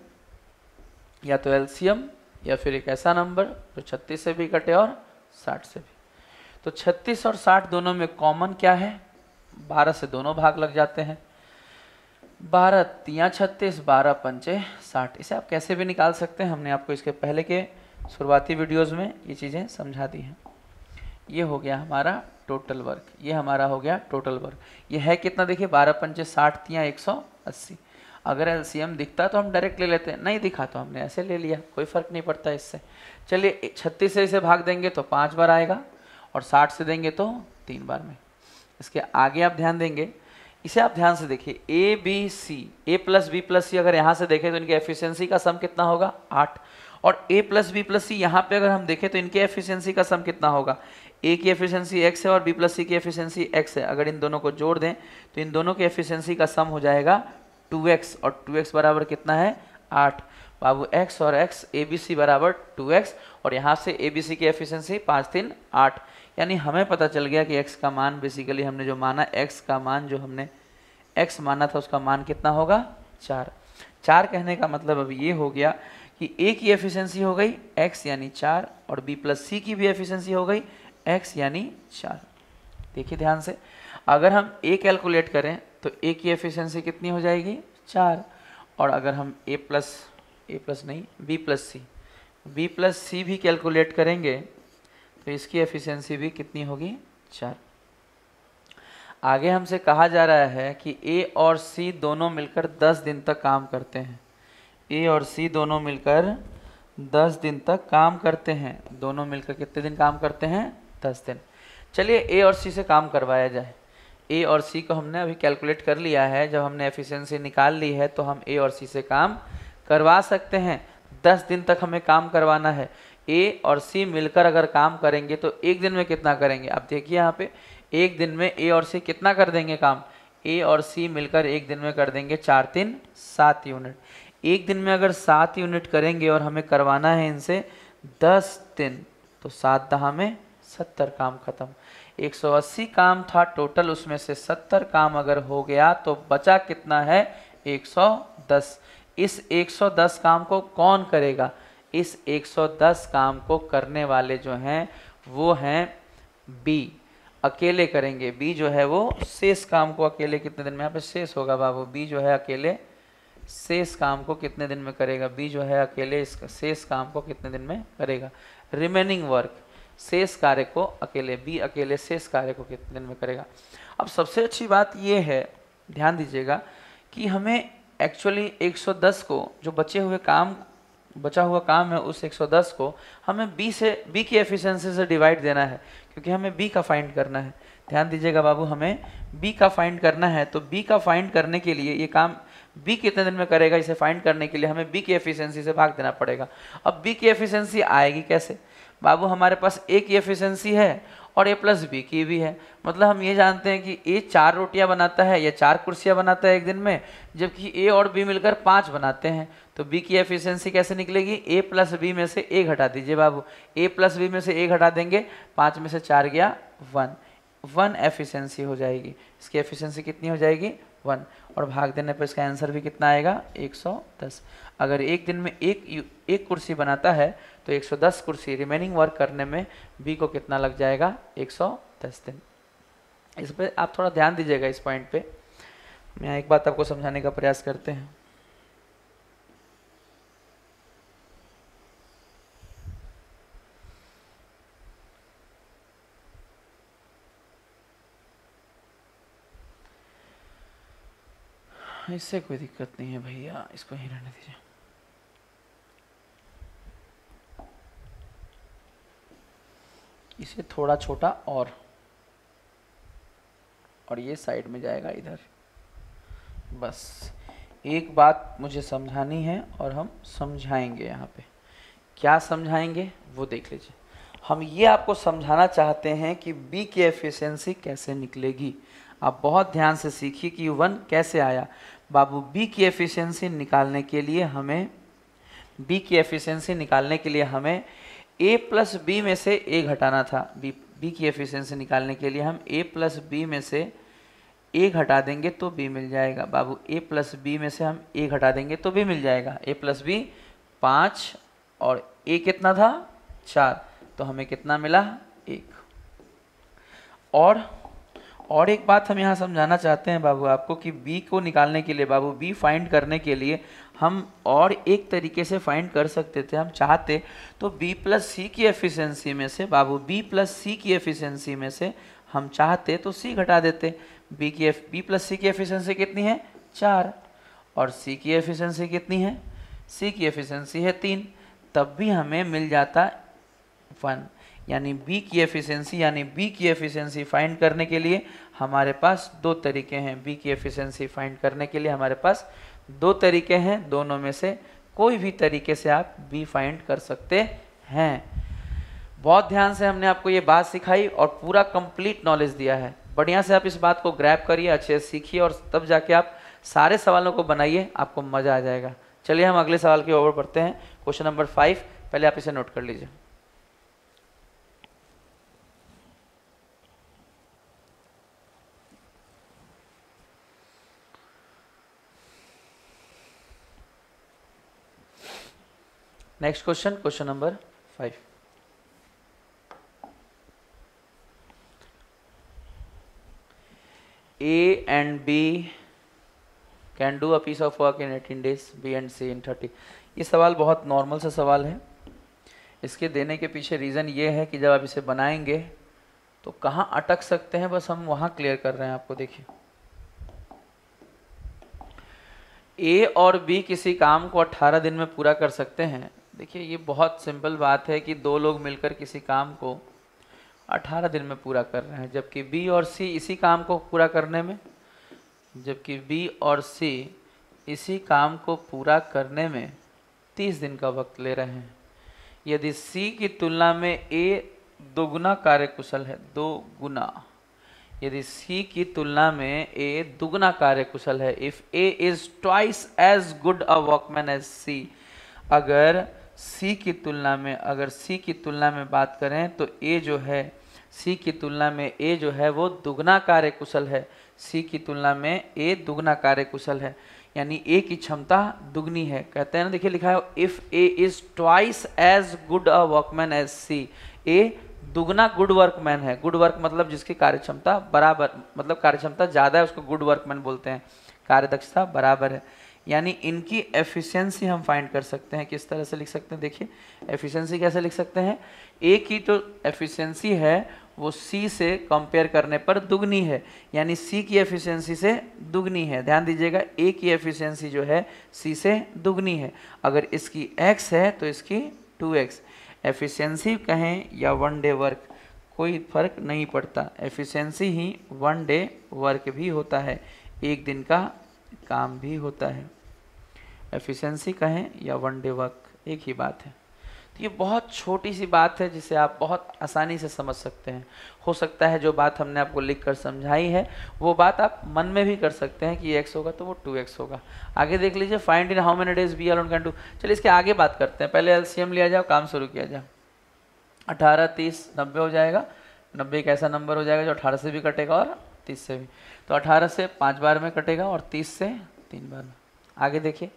या तो एलसीएम या फिर एक ऐसा नंबर जो 36 से भी कटे और 60 से भी। तो 36 और 60 दोनों में कॉमन क्या है? 12 से दोनों भाग लग जाते हैं। 12 तिया 36, 12 पंचे 60। इसे आप कैसे भी निकाल सकते हैं, हमने आपको इसके पहले के शुरुआती वीडियोस में ये चीज़ें समझा दी हैं। ये हो गया हमारा टोटल वर्क, ये हमारा हो गया टोटल वर्क। ये है कितना? देखिए 12 पंचे 60 तिया 180। अगर एलसीएम दिखता तो हम डायरेक्ट ले लेते हैं, नहीं दिखा तो हमने ऐसे ले लिया, कोई फ़र्क नहीं पड़ता इससे। चलिए 36 से इसे भाग देंगे तो 5 बार आएगा, और 60 से देंगे तो 3 बार में। इसके आगे आप ध्यान देंगे, इसे आप ध्यान से देखिए, A B C, A plus B plus C अगर यहाँ से देखें तो इनकी एफिशिएंसी का सम कितना होगा? 8। और ए प्लस बी प्लस सी यहाँ पे अगर हम देखें तो इनके एफिशिएंसी का सम कितना होगा? ए की एफिशिएंसी x है और बी प्लस सी की एफिशिएंसी x है। अगर इन दोनों को जोड़ दें तो इन दोनों की एफिशिएंसी का सम हो जाएगा 2x, और 2x बराबर कितना है? 8। बाबू x और x ABC बराबर 2x, और यहाँ से ABC की एफिशिएंसी 5 3 8, यानी हमें पता चल गया कि x का मान बेसिकली हमने जो माना, x का मान जो हमने x माना था उसका मान कितना होगा 4। 4 कहने का मतलब अब ये हो गया कि a की एफिशिएंसी हो गई x यानी 4, और b प्लस c की भी एफिशिएंसी हो गई x यानी 4। देखिए ध्यान से, अगर हम a कैलकुलेट करें तो a की एफिशिएंसी कितनी हो जाएगी 4, और अगर हम b प्लस c भी कैलकुलेट करेंगे तो इसकी एफिशिएंसी भी कितनी होगी 4। आगे हमसे कहा जा रहा है कि a और c दोनों मिलकर 10 दिन तक काम करते हैं। a और c दोनों मिलकर 10 दिन तक काम करते हैं। दोनों मिलकर कितने दिन काम करते हैं 10 दिन। चलिए a और c से काम करवाया जाए। a और c को हमने अभी कैलकुलेट कर लिया है, जब हमने एफिशिएंसी निकाल ली है तो हम a और c से काम करवा सकते हैं। 10 दिन तक हमें काम करवाना है। a और c मिलकर अगर काम करेंगे तो एक दिन में कितना करेंगे, आप देखिए यहाँ पे एक दिन में a और c कितना कर देंगे काम, a और c मिलकर एक दिन में कर देंगे 4 3 7 यूनिट। एक दिन में अगर 7 यूनिट करेंगे और हमें करवाना है इनसे 10 दिन, तो 7 दहा में 70 काम खत्म। 180 काम था टोटल, उसमें से 70 काम अगर हो गया तो बचा कितना है 110। इस 110 काम को कौन करेगा, इस 110 काम को करने वाले जो हैं वो हैं बी, अकेले करेंगे। बी जो है वो शेष काम को अकेले कितने दिन में, यहाँ पे शेष होगा बाबू, बी जो है अकेले शेष काम को कितने दिन में करेगा, बी जो है अकेले इस शेष काम को कितने दिन में करेगा, रिमेनिंग वर्क, शेष कार्य को अकेले, बी अकेले शेष कार्य को कितने दिन में करेगा। अब सबसे अच्छी बात ये है, ध्यान दीजिएगा कि हमें एक्चुअली 110 को, जो बचा हुआ काम है उस 110 को हमें बी की एफिशिएंसी से डिवाइड देना है, क्योंकि हमें बी का फाइंड करना है। ध्यान दीजिएगा बाबू, हमें बी का फाइंड करना है, तो बी का फाइंड करने के लिए ये काम बी कितने दिन में करेगा, इसे फाइंड करने के लिए हमें बी की एफिशिएंसी से भाग देना पड़ेगा। अब बी की एफिशिएंसी आएगी कैसे बाबू, हमारे पास ए की एफिशिएंसी है और ए प्लस बी की भी है, मतलब हम ये जानते हैं कि ए 4 रोटियां बनाता है या 4 कुर्सियां बनाता है एक दिन में, जबकि ए और बी मिलकर 5 बनाते हैं। तो बी की एफिशिएंसी कैसे निकलेगी, ए प्लस बी में से ए घटा दीजिए बाबू, ए प्लस बी में से ए घटा देंगे, 5 में से 4 गया 1 एफिशिएंसी हो जाएगी। इसकी एफिशिएंसी कितनी हो जाएगी 1, और भाग देने पर इसका आंसर भी कितना आएगा 110। अगर एक दिन में एक कुर्सी बनाता है तो 110 कुर्सी रिमेनिंग वर्क करने में बी को कितना लग जाएगा 110 दिन। इस पर आप थोड़ा ध्यान दीजिएगा, इस पॉइंट पे मैं एक बात आपको समझाने का प्रयास करते हैं। इससे कोई दिक्कत नहीं है भैया, इसको ही रहने दीजिए। इसे थोड़ा छोटा और ये साइड में जाएगा इधर। बस एक बात मुझे समझानी है और हम समझाएंगे। यहाँ पे क्या समझाएंगे वो देख लीजिए। हम ये आपको समझाना चाहते हैं कि बी की एफिशिएंसी कैसे निकलेगी। आप बहुत ध्यान से सीखिए कि 1 कैसे आया बाबू। बी की एफिशिएंसी निकालने के लिए हमें a प्लस बी में से a घटाना था। बी की एफिशिएंसी निकालने के लिए हम a प्लस बी में से a घटा देंगे तो b मिल जाएगा बाबू। a प्लस बी में से हम a घटा देंगे तो b मिल जाएगा। a प्लस बी 5 और a कितना था 4, तो हमें कितना मिला 1। और एक बात हम यहाँ समझाना चाहते हैं बाबू आपको कि b को निकालने के लिए बाबू b फाइंड करने के लिए हम और एक तरीके से फाइंड कर सकते थे। हम चाहते तो b प्लस सी की एफिशिएंसी में से बाबू b प्लस सी की एफिशिएंसी में से हम चाहते तो c घटा देते। b प्लस सी की एफिशिएंसी कितनी है 4 और c की एफिशिएंसी कितनी है, c की एफिशिएंसी है 3, तब भी हमें मिल जाता 1। यानी b की एफिशिएंसी फाइंड करने के लिए हमारे पास 2 तरीके हैं। b की एफिशिएंसी फाइंड करने के लिए हमारे पास 2 तरीके हैं, दोनों में से कोई भी तरीके से आप b फाइंड कर सकते हैं। बहुत ध्यान से हमने आपको ये बात सिखाई और पूरा कंप्लीट नॉलेज दिया है। बढ़िया से आप इस बात को ग्रैब करिए, अच्छे से सीखिए और तब जाके आप सारे सवालों को बनाइए, आपको मज़ा आ जाएगा। चलिए हम अगले सवाल की ओर बढ़ते हैं। क्वेश्चन नंबर 5, पहले आप इसे नोट कर लीजिए। Next question, question number 5। A and B can do a piece of work in 18 days, B and C in 30। ये सवाल बहुत नॉर्मल सा सवाल है। इसके देने के पीछे रीज़न ये है कि जब आप इसे बनाएंगे तो कहाँ अटक सकते हैं, बस हम वहाँ क्लियर कर रहे हैं आपको। देखिए, A और B किसी काम को 18 दिन में पूरा कर सकते हैं। देखिए, ये बहुत सिंपल बात है कि दो लोग मिलकर किसी काम को 18 दिन में पूरा कर रहे हैं, जबकि B और C इसी काम को पूरा करने में पूरा करने में 30 दिन का वक्त ले रहे हैं। यदि C की तुलना में A दोगुना कार्यकुशल है, यदि C की तुलना में A दुगना कार्यकुशल है, if A is twice as good a workman as C, अगर C की तुलना में बात करें तो A जो है वो दुगना कार्यकुशल है। C की तुलना में A दुगना कार्यकुशल है, यानी A की क्षमता दुगनी है। कहते हैं ना, देखिए लिखा है if A is twice as good a workman as C, A दुगना गुड वर्कमैन है। गुड वर्क मतलब जिसकी कार्यक्षमता बराबर, मतलब कार्यक्षमता ज़्यादा है उसको गुड वर्कमैन बोलते हैं, कार्यदक्षता बराबर है। यानी इनकी एफिशिएंसी हम फाइंड कर सकते हैं। किस तरह से लिख सकते हैं, देखिए एफिशिएंसी कैसे लिख सकते हैं। ए की तो एफिशिएंसी है वो सी से कंपेयर करने पर दुगनी है, यानी सी की एफिशिएंसी से दुगनी है। ध्यान दीजिएगा, ए की एफिशिएंसी जो है सी से दुगनी है। अगर इसकी एक्स है तो इसकी 2x। एफिशिएंसी कहें या वन डे वर्क, कोई फर्क नहीं पड़ता, एफिशिएंसी ही वन डे वर्क भी होता है, एक दिन का काम भी होता है। एफिशिएंसी कहें या वन डे वर्क, एक ही बात है। तो ये बहुत छोटी सी बात है जिसे आप बहुत आसानी से समझ सकते हैं। हो सकता है जो बात हमने आपको लिख कर समझाई है वो बात आप मन में भी कर सकते हैं कि ये x होगा तो वो 2x होगा। आगे देख लीजिए, find in how many days B alone can do. चलिए इसके आगे बात करते हैं, पहले एलसीएम लिया जाए, काम शुरू किया जाए। 18, 30, 90 हो जाएगा। 90 एक ऐसा नंबर हो जाएगा जो 18 से भी कटेगा और 30 से भी। तो 18 से 5 बार में कटेगा और 30 से 3 बार में। आगे देखिए,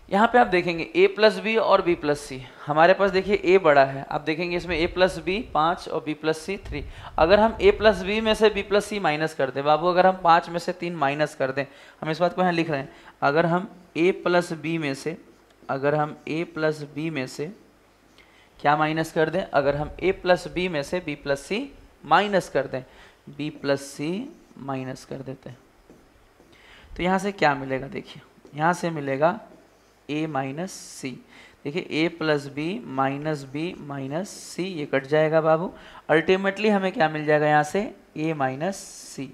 यहाँ पे आप देखेंगे a प्लस बी और b प्लस सी। हमारे पास देखिए a बड़ा है, आप देखेंगे इसमें a प्लस बी 5 और b प्लस सी 3। अगर हम a प्लस बी में से b प्लस सी माइनस कर दें, बाबू अगर हम 5 में से 3 माइनस कर दें, हम इस बात को यहाँ लिख रहे हैं, अगर हम a प्लस बी में से क्या माइनस कर दें, अगर हम a प्लस बी में से b प्लस सी माइनस कर दें, b प्लस सी माइनस कर देते हैं, तो यहाँ से क्या मिलेगा, देखिए यहाँ से मिलेगा a माइनस सी। देखिए a प्लस बी माइनस सी, ये कट जाएगा बाबू। अल्टीमेटली हमें क्या मिल जाएगा यहाँ से, a माइनस सी।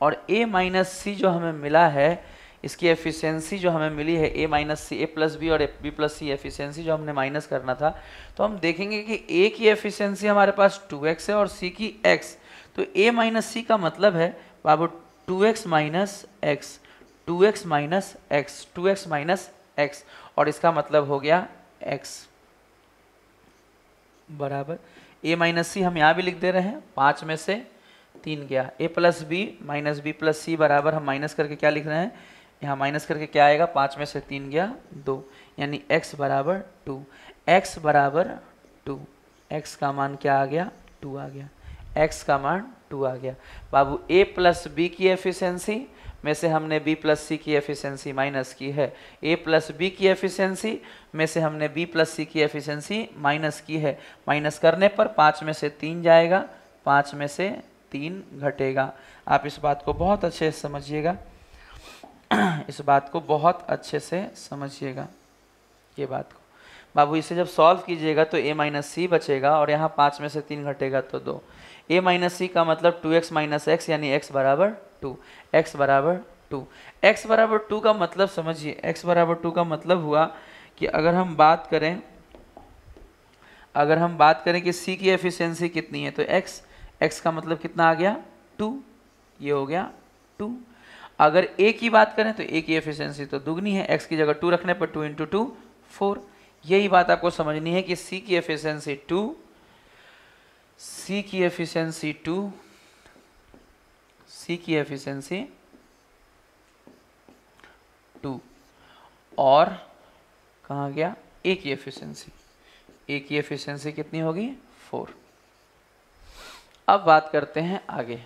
और a माइनस सी जो हमें मिला है, इसकी एफिशिएंसी जो हमें मिली है a minus C, a plus B और b प्लस सी एफिशिएंसी जो हमने माइनस करना था, तो हम देखेंगे कि a की एफिशिएंसी हमारे पास 2x है और c की x। तो a माइनस सी का मतलब है बाबू 2x minus x, 2x minus x, 2x minus x, और इसका मतलब हो गया x बराबर a माइनस सी। हम यहाँ भी लिख दे रहे हैं, 5 में से 3 गया, a plus B minus B plus C बराबर, हम माइनस करके क्या लिख रहे हैं, यहाँ माइनस करके क्या आएगा, 5 में से 3 गया 2, यानी x बराबर 2। x बराबर 2, x का मान क्या आ गया, 2 आ गया, x का मान 2 आ गया। बाबू a प्लस बी की एफिशिएंसी में से हमने b प्लस सी की एफिशिएंसी माइनस की है, a प्लस बी की एफिशिएंसी में से हमने b प्लस सी की एफिशिएंसी माइनस की है। माइनस करने पर 5 में से 3 जाएगा, 5 में से 3 घटेगा। आप इस बात को बहुत अच्छे से समझिएगा, इस बात को बहुत अच्छे से समझिएगा ये बात को। बाबू इसे जब सॉल्व कीजिएगा तो a माइनस सी बचेगा और यहाँ 5 में से 3 घटेगा तो 2। a माइनस सी का मतलब 2x माइनस एक्स, यानी x बराबर 2, x बराबर 2। x बराबर 2 का मतलब समझिए, x बराबर 2 का मतलब हुआ कि अगर हम बात करें कि c की एफिशिएंसी कितनी है, तो x का मतलब कितना आ गया, 2, ये हो गया 2। अगर a की बात करें तो a की एफिशिएंसी तो दुगनी है, x की जगह 2 रखने पर 2 × 2 4। यही बात आपको समझनी है कि c की एफिशिएंसी 2, c की एफिशिएंसी 2, c की एफिशिएंसी 2 और कहाँ गया a की एफिशिएंसी, a की एफिशिएंसी कितनी होगी 4। अब बात करते हैं आगे।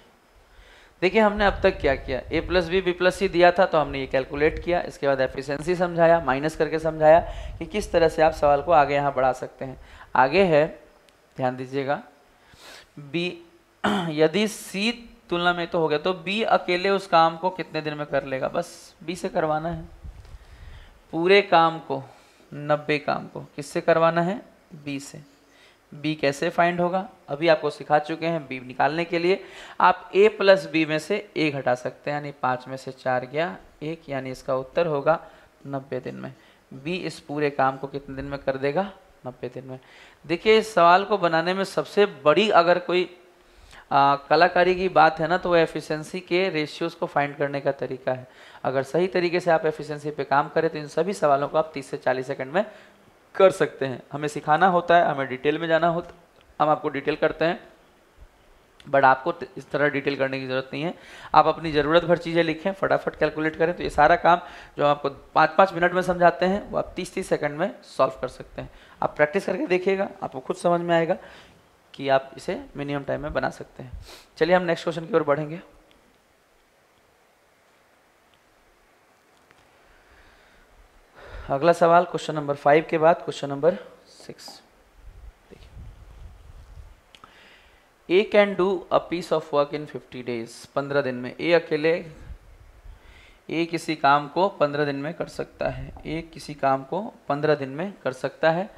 देखिए हमने अब तक क्या किया, a plus B B plus C दिया था तो हमने ये कैलकुलेट किया, इसके बाद एफिशिएंसी समझाया, माइनस करके समझाया कि किस तरह से आप सवाल को आगे यहाँ बढ़ा सकते हैं। आगे है, ध्यान दीजिएगा, b यदि c तुलना में तो हो गया तो b अकेले उस काम को कितने दिन में कर लेगा, बस b से करवाना है पूरे काम को, 90 काम को किससे करवाना है b से। b कैसे फाइंड होगा अभी आपको सिखा चुके हैं। b निकालने के लिए आप a प्लस बी में से a घटा सकते हैं, यानी 5 में से 4 गया 1, यानी इसका उत्तर होगा 90 दिन में। b इस पूरे काम को कितने दिन में कर देगा 90 दिन में। देखिए इस सवाल को बनाने में सबसे बड़ी अगर कोई कलाकारी की बात है ना तो वो एफिशिएंसी के रेशियोज को फाइंड करने का तरीका है। अगर सही तरीके से आप एफिशिएंसी पे काम करें तो इन सभी सवालों को आप 30 से 40 सेकंड में कर सकते हैं। हमें सिखाना होता है, हमें डिटेल में जाना होता है, हम आपको डिटेल करते हैं, बट आपको इस तरह डिटेल करने की ज़रूरत नहीं है। आप अपनी ज़रूरत भर चीज़ें लिखें, फटाफट कैलकुलेट करें, तो ये सारा काम जो आपको 5-5 मिनट में समझाते हैं वो आप 30-30 सेकंड में सॉल्व कर सकते हैं। आप प्रैक्टिस करके देखिएगा, आपको खुद समझ में आएगा कि आप इसे मिनिमम टाइम में बना सकते हैं। चलिए हम नेक्स्ट क्वेश्चन की ओर बढ़ेंगे। अगला सवाल क्वेश्चन नंबर 5 के बाद क्वेश्चन नंबर 6। देखिए, A can do a piece of work in 50 days. 15 दिन में A अकेले किसी काम को 15 दिन में कर सकता है। A किसी काम को 15 दिन में कर सकता है।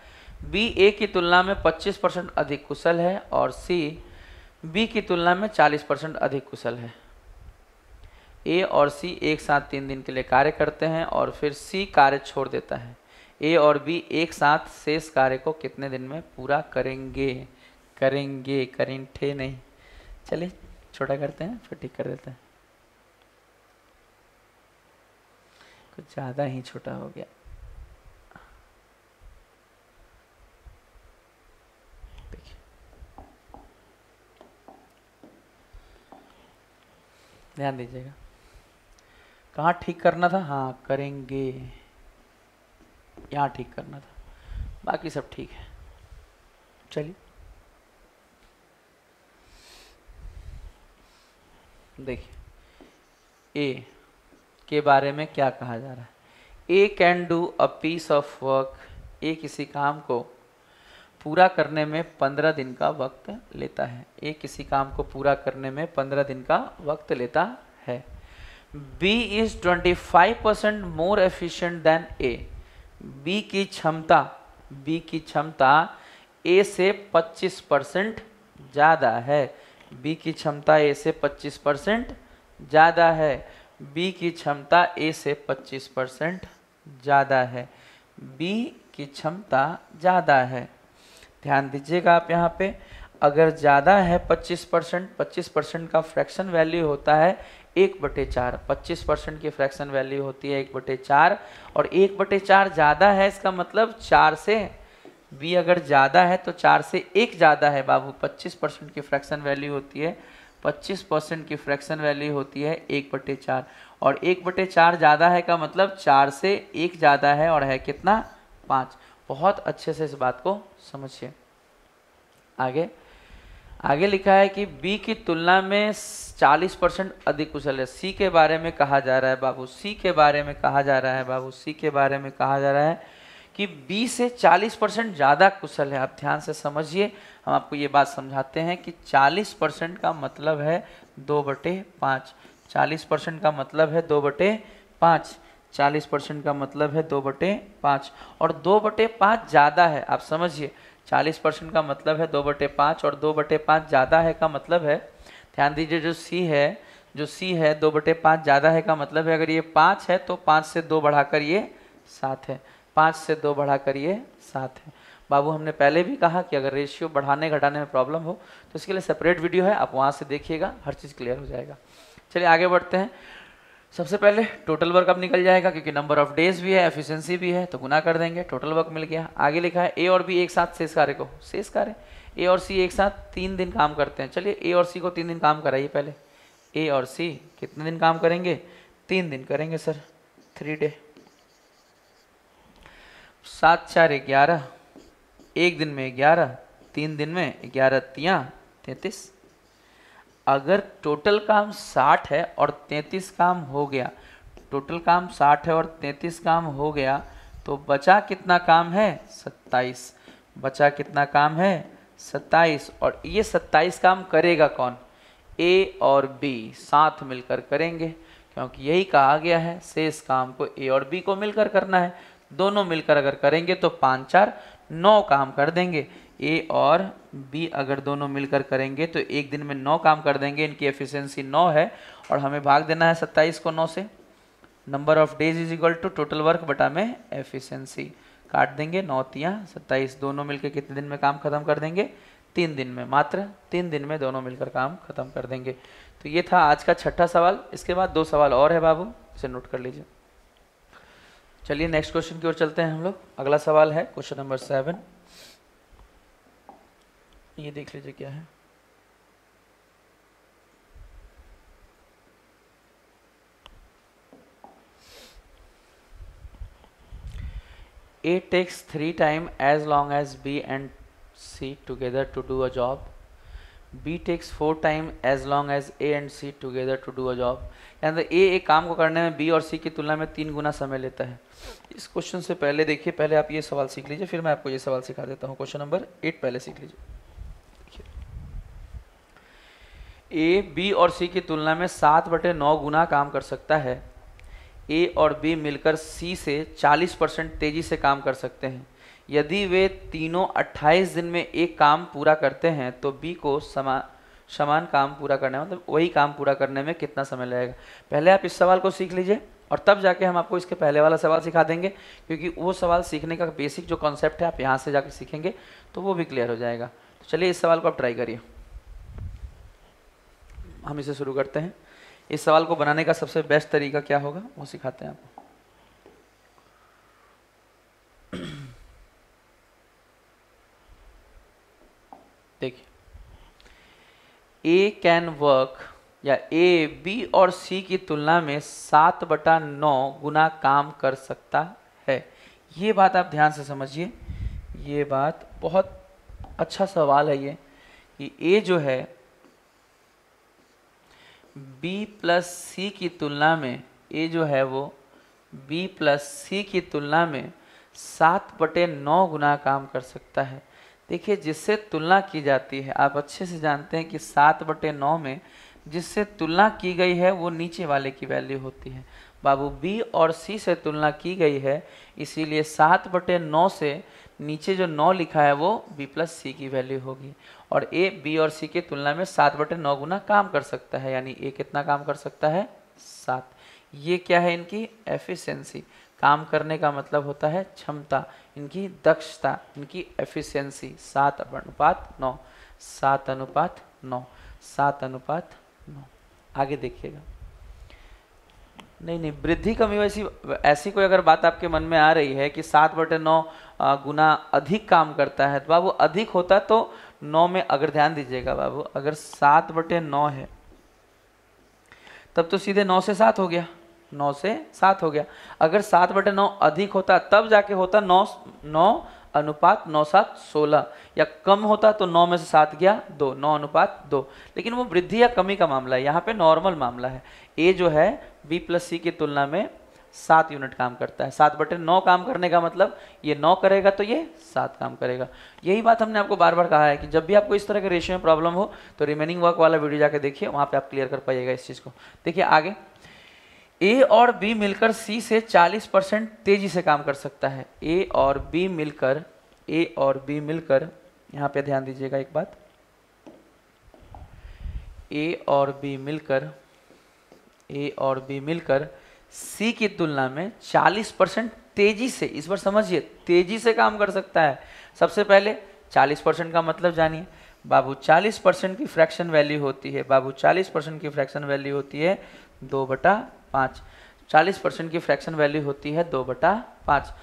B A की तुलना में 25% अधिक कुशल है और C B की तुलना में 40% अधिक कुशल है। A और C एक साथ 3 दिन के लिए कार्य करते हैं और फिर C कार्य छोड़ देता है। A और B एक साथ शेष कार्य को कितने दिन में पूरा करेंगे? करेंगे नहीं, चलिए छोटा करते हैं फिर ठीक कर देते हैं। कुछ ज़्यादा ही छोटा हो गया। देखिए ध्यान दीजिएगा, कहाँ ठीक करना था? हाँ करेंगे, यहाँ ठीक करना था, बाकी सब ठीक है। चलिए देखिए ए के बारे में क्या कहा जा रहा है। A can do a piece of work. A किसी काम को पूरा करने में 15 दिन का वक्त लेता है। ए किसी काम को पूरा करने में 15 दिन का वक्त लेता है। B is 25% more efficient then A। B की क्षमता A से 25% ज़्यादा है। B की क्षमता A से 25% ज़्यादा है। B की क्षमता A से 25% ज़्यादा है। B की क्षमता ज़्यादा है। ध्यान दीजिएगा आप यहाँ पे, अगर ज़्यादा है 25% का फ्रैक्शन वैल्यू होता है 1/4। 25% की फ्रैक्शन वैल्यू होती है 1/4 और 1/4 ज़्यादा है, इसका मतलब 4 से B अगर ज़्यादा है तो 4 से 1 ज़्यादा है बाबू। 25% की फ्रैक्शन वैल्यू होती है 25% की फ्रैक्शन वैल्यू होती है 1/4 और 1/4 ज़्यादा है का मतलब 4 से 1 ज़्यादा है और है कितना? 5। बहुत अच्छे से इस बात को समझिए। आगे लिखा है कि B की तुलना में 40% अधिक कुशल है। C के बारे में कहा जा रहा है बाबू, C के बारे में कहा जा रहा है बाबू, C के बारे में कहा जा रहा है कि B से 40% ज़्यादा कुशल है। आप ध्यान से समझिए, हम आपको ये बात समझाते हैं कि 40% का मतलब है 2/5। 40% का मतलब है 2/5। 40% का मतलब है 2/5 और 2/5 ज़्यादा है। आप समझिए, 40% का मतलब है 2/5 और 2/5 ज़्यादा है का मतलब है, ध्यान दीजिए, जो C है 2/5 ज़्यादा है का मतलब है अगर ये 5 है तो 5 से 2 बढ़ाकर ये 7 है। 5 से 2 बढ़ाकर ये 7 है। बाबू हमने पहले भी कहा कि अगर रेशियो बढ़ाने घटाने में प्रॉब्लम हो तो इसके लिए सेपरेट वीडियो है, आप वहाँ से देखिएगा, हर चीज़ क्लियर हो जाएगा। चलिए आगे बढ़ते हैं। सबसे पहले टोटल वर्क अब निकल जाएगा, क्योंकि नंबर ऑफ डेज भी है, एफिशिएंसी भी है, तो गुना कर देंगे, टोटल वर्क मिल गया। आगे लिखा है ए और बी एक साथ शेष कार्य को, शेष कार्य ए और सी एक साथ 3 दिन काम करते हैं। चलिए ए और सी को 3 दिन काम कराइए पहले। ए और सी कितने दिन काम करेंगे? 3 दिन करेंगे सर, 3 डे। 7 4 11, एक दिन में 11, 3 दिन में 11 तियां 33। अगर टोटल काम 60 है और 33 काम हो गया, टोटल काम 60 है और 33 काम हो गया, तो बचा कितना काम है? 27। बचा कितना काम है? 27। और ये 27 काम करेगा कौन? ए और बी साथ मिलकर करेंगे, क्योंकि यही कहा गया है शेष काम को ए और बी को मिलकर करना है। दोनों मिलकर अगर करेंगे तो 5 4 9 काम कर देंगे। ए और बी अगर दोनों मिलकर करेंगे तो एक दिन में 9 काम कर देंगे। इनकी एफिशिएंसी 9 है और हमें भाग देना है 27 को 9 से। Number of days is equal to total work बटा में एफिशिएंसी। काट देंगे, 9 तियां 27, दोनों मिलकर कितने दिन में काम खत्म कर देंगे? 3 दिन में, मात्र 3 दिन में दोनों मिलकर काम खत्म कर देंगे। तो ये था आज का छठा सवाल। इसके बाद 2 सवाल और है बाबू, इसे नोट कर लीजिए। चलिए नेक्स्ट क्वेश्चन की ओर चलते हैं हम लोग। अगला सवाल है क्वेश्चन नंबर 7। ये देख लीजिए क्या है। A takes 3 times as long as B and C together to do a job. B takes 4 times as long as A and C together to do a job. यानी A एक काम को करने में B और C की तुलना में 3 गुना समय लेता है। इस क्वेश्चन से पहले देखिए, पहले आप ये सवाल सीख लीजिए, फिर मैं आपको ये सवाल सिखा देता हूँ। क्वेश्चन नंबर 8 पहले सीख लीजिए। A B और C की तुलना में 7/9 गुना काम कर सकता है। A और B मिलकर C से 40% तेजी से काम कर सकते हैं। यदि वे तीनों 28 दिन में एक काम पूरा करते हैं तो B को समान काम पूरा करने, मतलब वही काम पूरा करने में कितना समय लगेगा। पहले आप इस सवाल को सीख लीजिए और तब जाके हम आपको इसके पहले वाला सवाल सिखा देंगे, क्योंकि वो सवाल सीखने का बेसिक जो कॉन्सेप्ट है आप यहाँ से जाके सीखेंगे तो वो भी क्लियर हो जाएगा। तो चलिए इस सवाल को आप ट्राई करिए। हम इसे शुरू करते हैं। इस सवाल को बनाने का सबसे बेस्ट तरीका क्या होगा वो सिखाते हैं आपको। देखिए, ए कैन वर्क या ए बी और सी की तुलना में 7/9 गुना काम कर सकता है। ये बात आप ध्यान से समझिए, ये बात बहुत अच्छा सवाल है ये, कि ए जो है B प्लस सी की तुलना में, ए जो है वो B प्लस सी की तुलना में 7/9 गुना काम कर सकता है। देखिए, जिससे तुलना की जाती है आप अच्छे से जानते हैं कि 7/9 में जिससे तुलना की गई है वो नीचे वाले की वैल्यू होती है। बाबू B और C से तुलना की गई है, इसीलिए 7/9 से नीचे जो 9 लिखा है वो B प्लस सी की वैल्यू होगी। और A B और C की तुलना में 7/9 गुना काम कर सकता है, यानी A कितना काम कर सकता है? 7। ये क्या है? इनकी एफिशिएंसी। काम करने का मतलब होता है क्षमता, इनकी दक्षता, इनकी एफिशिएंसी। 7/9, 7/9, 7/9। आगे देखिएगा। नहीं, वृद्धि कमी ऐसी कोई अगर बात आपके मन में आ रही है कि 7/9 गुना अधिक काम करता है, तो बाबू अधिक होता तो 9 में, अगर ध्यान दीजिएगा बाबू, अगर 7/9 है तब तो सीधे 9 से 7 हो गया, 9 से 7 हो गया। अगर 7/9 अधिक होता तब जाके होता 9:9, 16, या कम होता तो 9 में से 7 गया 2, 9:2। लेकिन वो वृद्धि या कमी का मामला है, यहाँ पे नॉर्मल मामला है। ए जो है B प्लस सी की तुलना में 7 यूनिट काम करता है। 7/9 काम करने का मतलब ये 9 करेगा तो ये 7 काम करेगा। यही बात हमने आपको बार बार कहा है कि जब भी आपको इस तरह के रेशियो में प्रॉब्लम हो तो रिमेनिंग वर्क वाला वीडियो जाके देखिए, वहाँ पे आप क्लियर कर पाइएगा इस चीज़ को। देखिए आगे, A और B मिलकर C से 40% तेजी से काम कर सकता है। A और B मिलकर यहाँ पे ध्यान दीजिएगा एक बात, A और B मिलकर C की तुलना में 40% तेजी से, इस बार समझिए, तेजी से काम कर सकता है। सबसे पहले 40% का मतलब जानिए बाबू। 40% की फ्रैक्शन वैल्यू होती है बाबू, 40% की फ्रैक्शन वैल्यू होती है 2/3। 5। 40% की फ्रैक्शन वैल्यू होती है 2/5।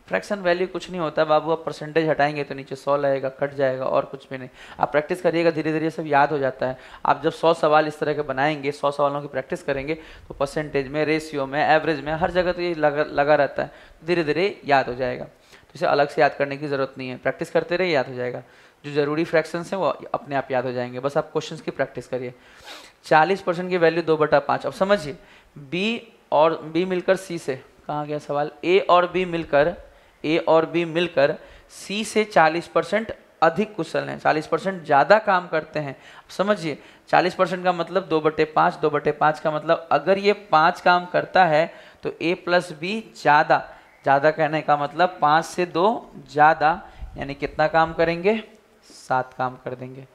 फ्रैक्शन वैल्यू कुछ नहीं होता बाबू, आप परसेंटेज हटाएंगे तो नीचे 100 लगेगा, कट जाएगा, और कुछ भी नहीं। आप प्रैक्टिस करिएगा, धीरे धीरे सब याद हो जाता है। आप जब 100 सवाल इस तरह के बनाएंगे, 100 सवालों की प्रैक्टिस करेंगे, तो परसेंटेज में, रेशियो में, एवरेज में, हर जगह तो ये लगा रहता है, धीरे धीरे याद हो जाएगा। तो इसे अलग से याद करने की ज़रूरत नहीं है, प्रैक्टिस करते रहिए, याद हो जाएगा। जो ज़रूरी फ्रैक्शंस हैं वो अपने आप याद हो जाएंगे, बस आप क्वेश्चंस की प्रैक्टिस करिए। 40% की वैल्यू 2/5। अब समझिए, बी और बी मिलकर सी से, कहाँ गया सवाल, ए और बी मिलकर सी से 40% अधिक कुशल हैं, 40% ज़्यादा काम करते हैं। अब समझिए, 40% का मतलब 2/5, 2/5 का मतलब अगर ये 5 काम करता है तो ए प्लस बी ज़्यादा कहने का मतलब 5 से 2 ज़्यादा, यानी कितना काम करेंगे, 7 काम कर देंगे।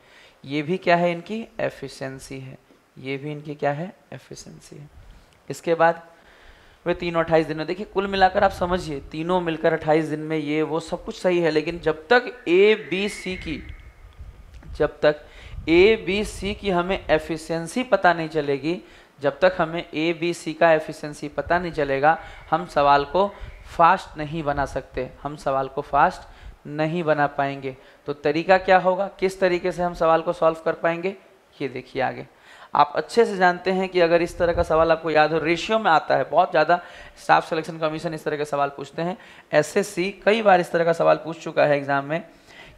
ये भी क्या है, इनकी एफिशिएंसी है, ये भी इनकी क्या है, एफिशिएंसी है। इसके बाद वे तीनों 28 दिन में, देखिए कुल मिलाकर आप समझिए, तीनों मिलकर 28 दिन में ये वो सब कुछ सही है, लेकिन जब तक ए बी सी की हमें एफिशिएंसी पता नहीं चलेगी, जब तक हमें ए बी सी का एफिशिएंसी पता नहीं चलेगा, हम सवाल को फास्ट नहीं बना सकते, हम सवाल को फास्ट नहीं बना पाएंगे। तो तरीका क्या होगा, किस तरीके से हम सवाल को सॉल्व कर पाएंगे, ये देखिए आगे। आप अच्छे से जानते हैं कि अगर इस तरह का सवाल आपको याद हो, रेशियो में आता है, बहुत ज़्यादा स्टाफ सिलेक्शन कमीशन इस तरह के सवाल पूछते हैं। एसएससी कई बार इस तरह का सवाल पूछ चुका है एग्जाम में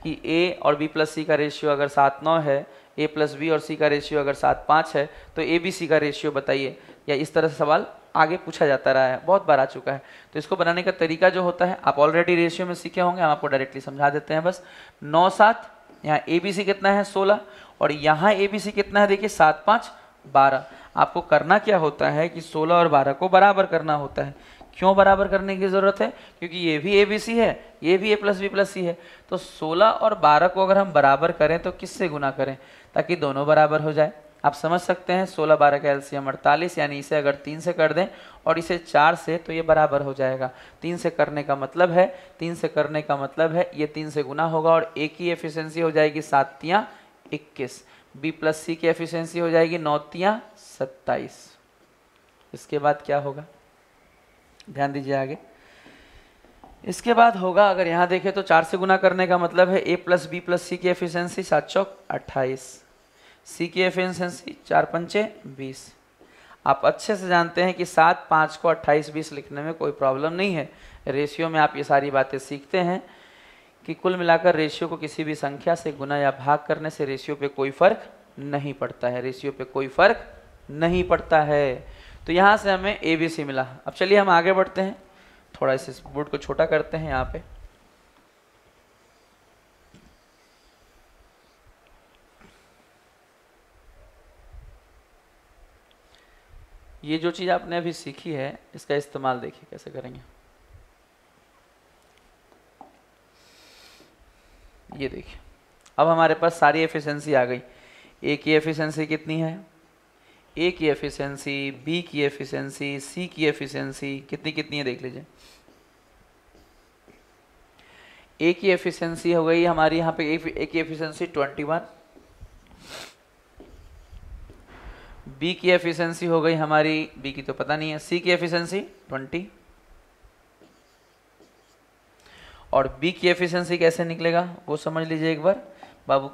कि ए और बी प्लस सी का रेशियो अगर 7:9 है, ए प्लस बी और सी का रेशियो अगर 7:5 है, तो ए बी सी का रेशियो बताइए, या इस तरह से सवाल आगे पूछा जाता रहा है, बहुत बार आ चुका है। तो इसको बनाने का तरीका जो होता है, आप ऑलरेडी रेशियो में सीखे होंगे, हम आपको डायरेक्टली समझा देते हैं बस। 9/7, यहाँ ए बी सी कितना है 16, और यहाँ ए बी सी कितना है देखिए 7×5 12। आपको करना क्या होता है कि 16 और 12 को बराबर करना होता है। क्यों बराबर करने की ज़रूरत है, क्योंकि ये भी ए बी सी है, ये भी ए प्लस बी प्लस सी है। तो 16 और 12 को अगर हम बराबर करें तो किससे गुना करें, ताकि दोनों बराबर हो जाए। आप समझ सकते हैं 16-12 का एलसीएम 48, यानी इसे अगर 3 से कर दें और इसे 4 से, तो ये बराबर हो जाएगा। 3 से करने का मतलब है, 3 से करने का मतलब है ये 3 से गुना होगा और ए की एफिशिएंसी हो जाएगी 7×3 = 21, बी प्लस सी की एफिशिएंसी हो जाएगी 9×3 = 27। इसके बाद क्या होगा, ध्यान दीजिए आगे। इसके बाद होगा, अगर यहाँ देखें तो 4 से गुना करने का मतलब है ए प्लस बी प्लस सी की एफिशिएंसी 7×4 = 28, सी की एफिशिएंसी 4×5 = 20। आप अच्छे से जानते हैं कि 7×5 को 28-20 लिखने में कोई प्रॉब्लम नहीं है। रेशियो में आप ये सारी बातें सीखते हैं कि कुल मिलाकर रेशियो को किसी भी संख्या से गुना या भाग करने से रेशियो पे कोई फर्क नहीं पड़ता है, रेशियो पे कोई फर्क नहीं पड़ता है। तो यहाँ से हमें ए बी सी मिला। अब चलिए हम आगे बढ़ते हैं, थोड़ा इस बोर्ड को छोटा करते हैं। यहाँ पे ये जो चीज़ आपने अभी सीखी है, इसका इस्तेमाल देखिए कैसे करेंगे। ये देखिए, अब हमारे पास सारी एफिशिएंसी आ गई। ए की एफिशिएंसी कितनी है, ए की एफिशिएंसी, बी की एफिशिएंसी, सी की एफिशिएंसी कितनी कितनी है देख लीजिए। ए की एफिशिएंसी हो गई हमारी, यहाँ पे ए की एफिशिएंसी 21, बी की एफिशिएंसी हो गई हमारी, बी की तो पता नहीं है, सी की एफिशिएंसी 20, और बी की एफिशिएंसी कैसे निकलेगा वो समझ लीजिए एक बार। बाबू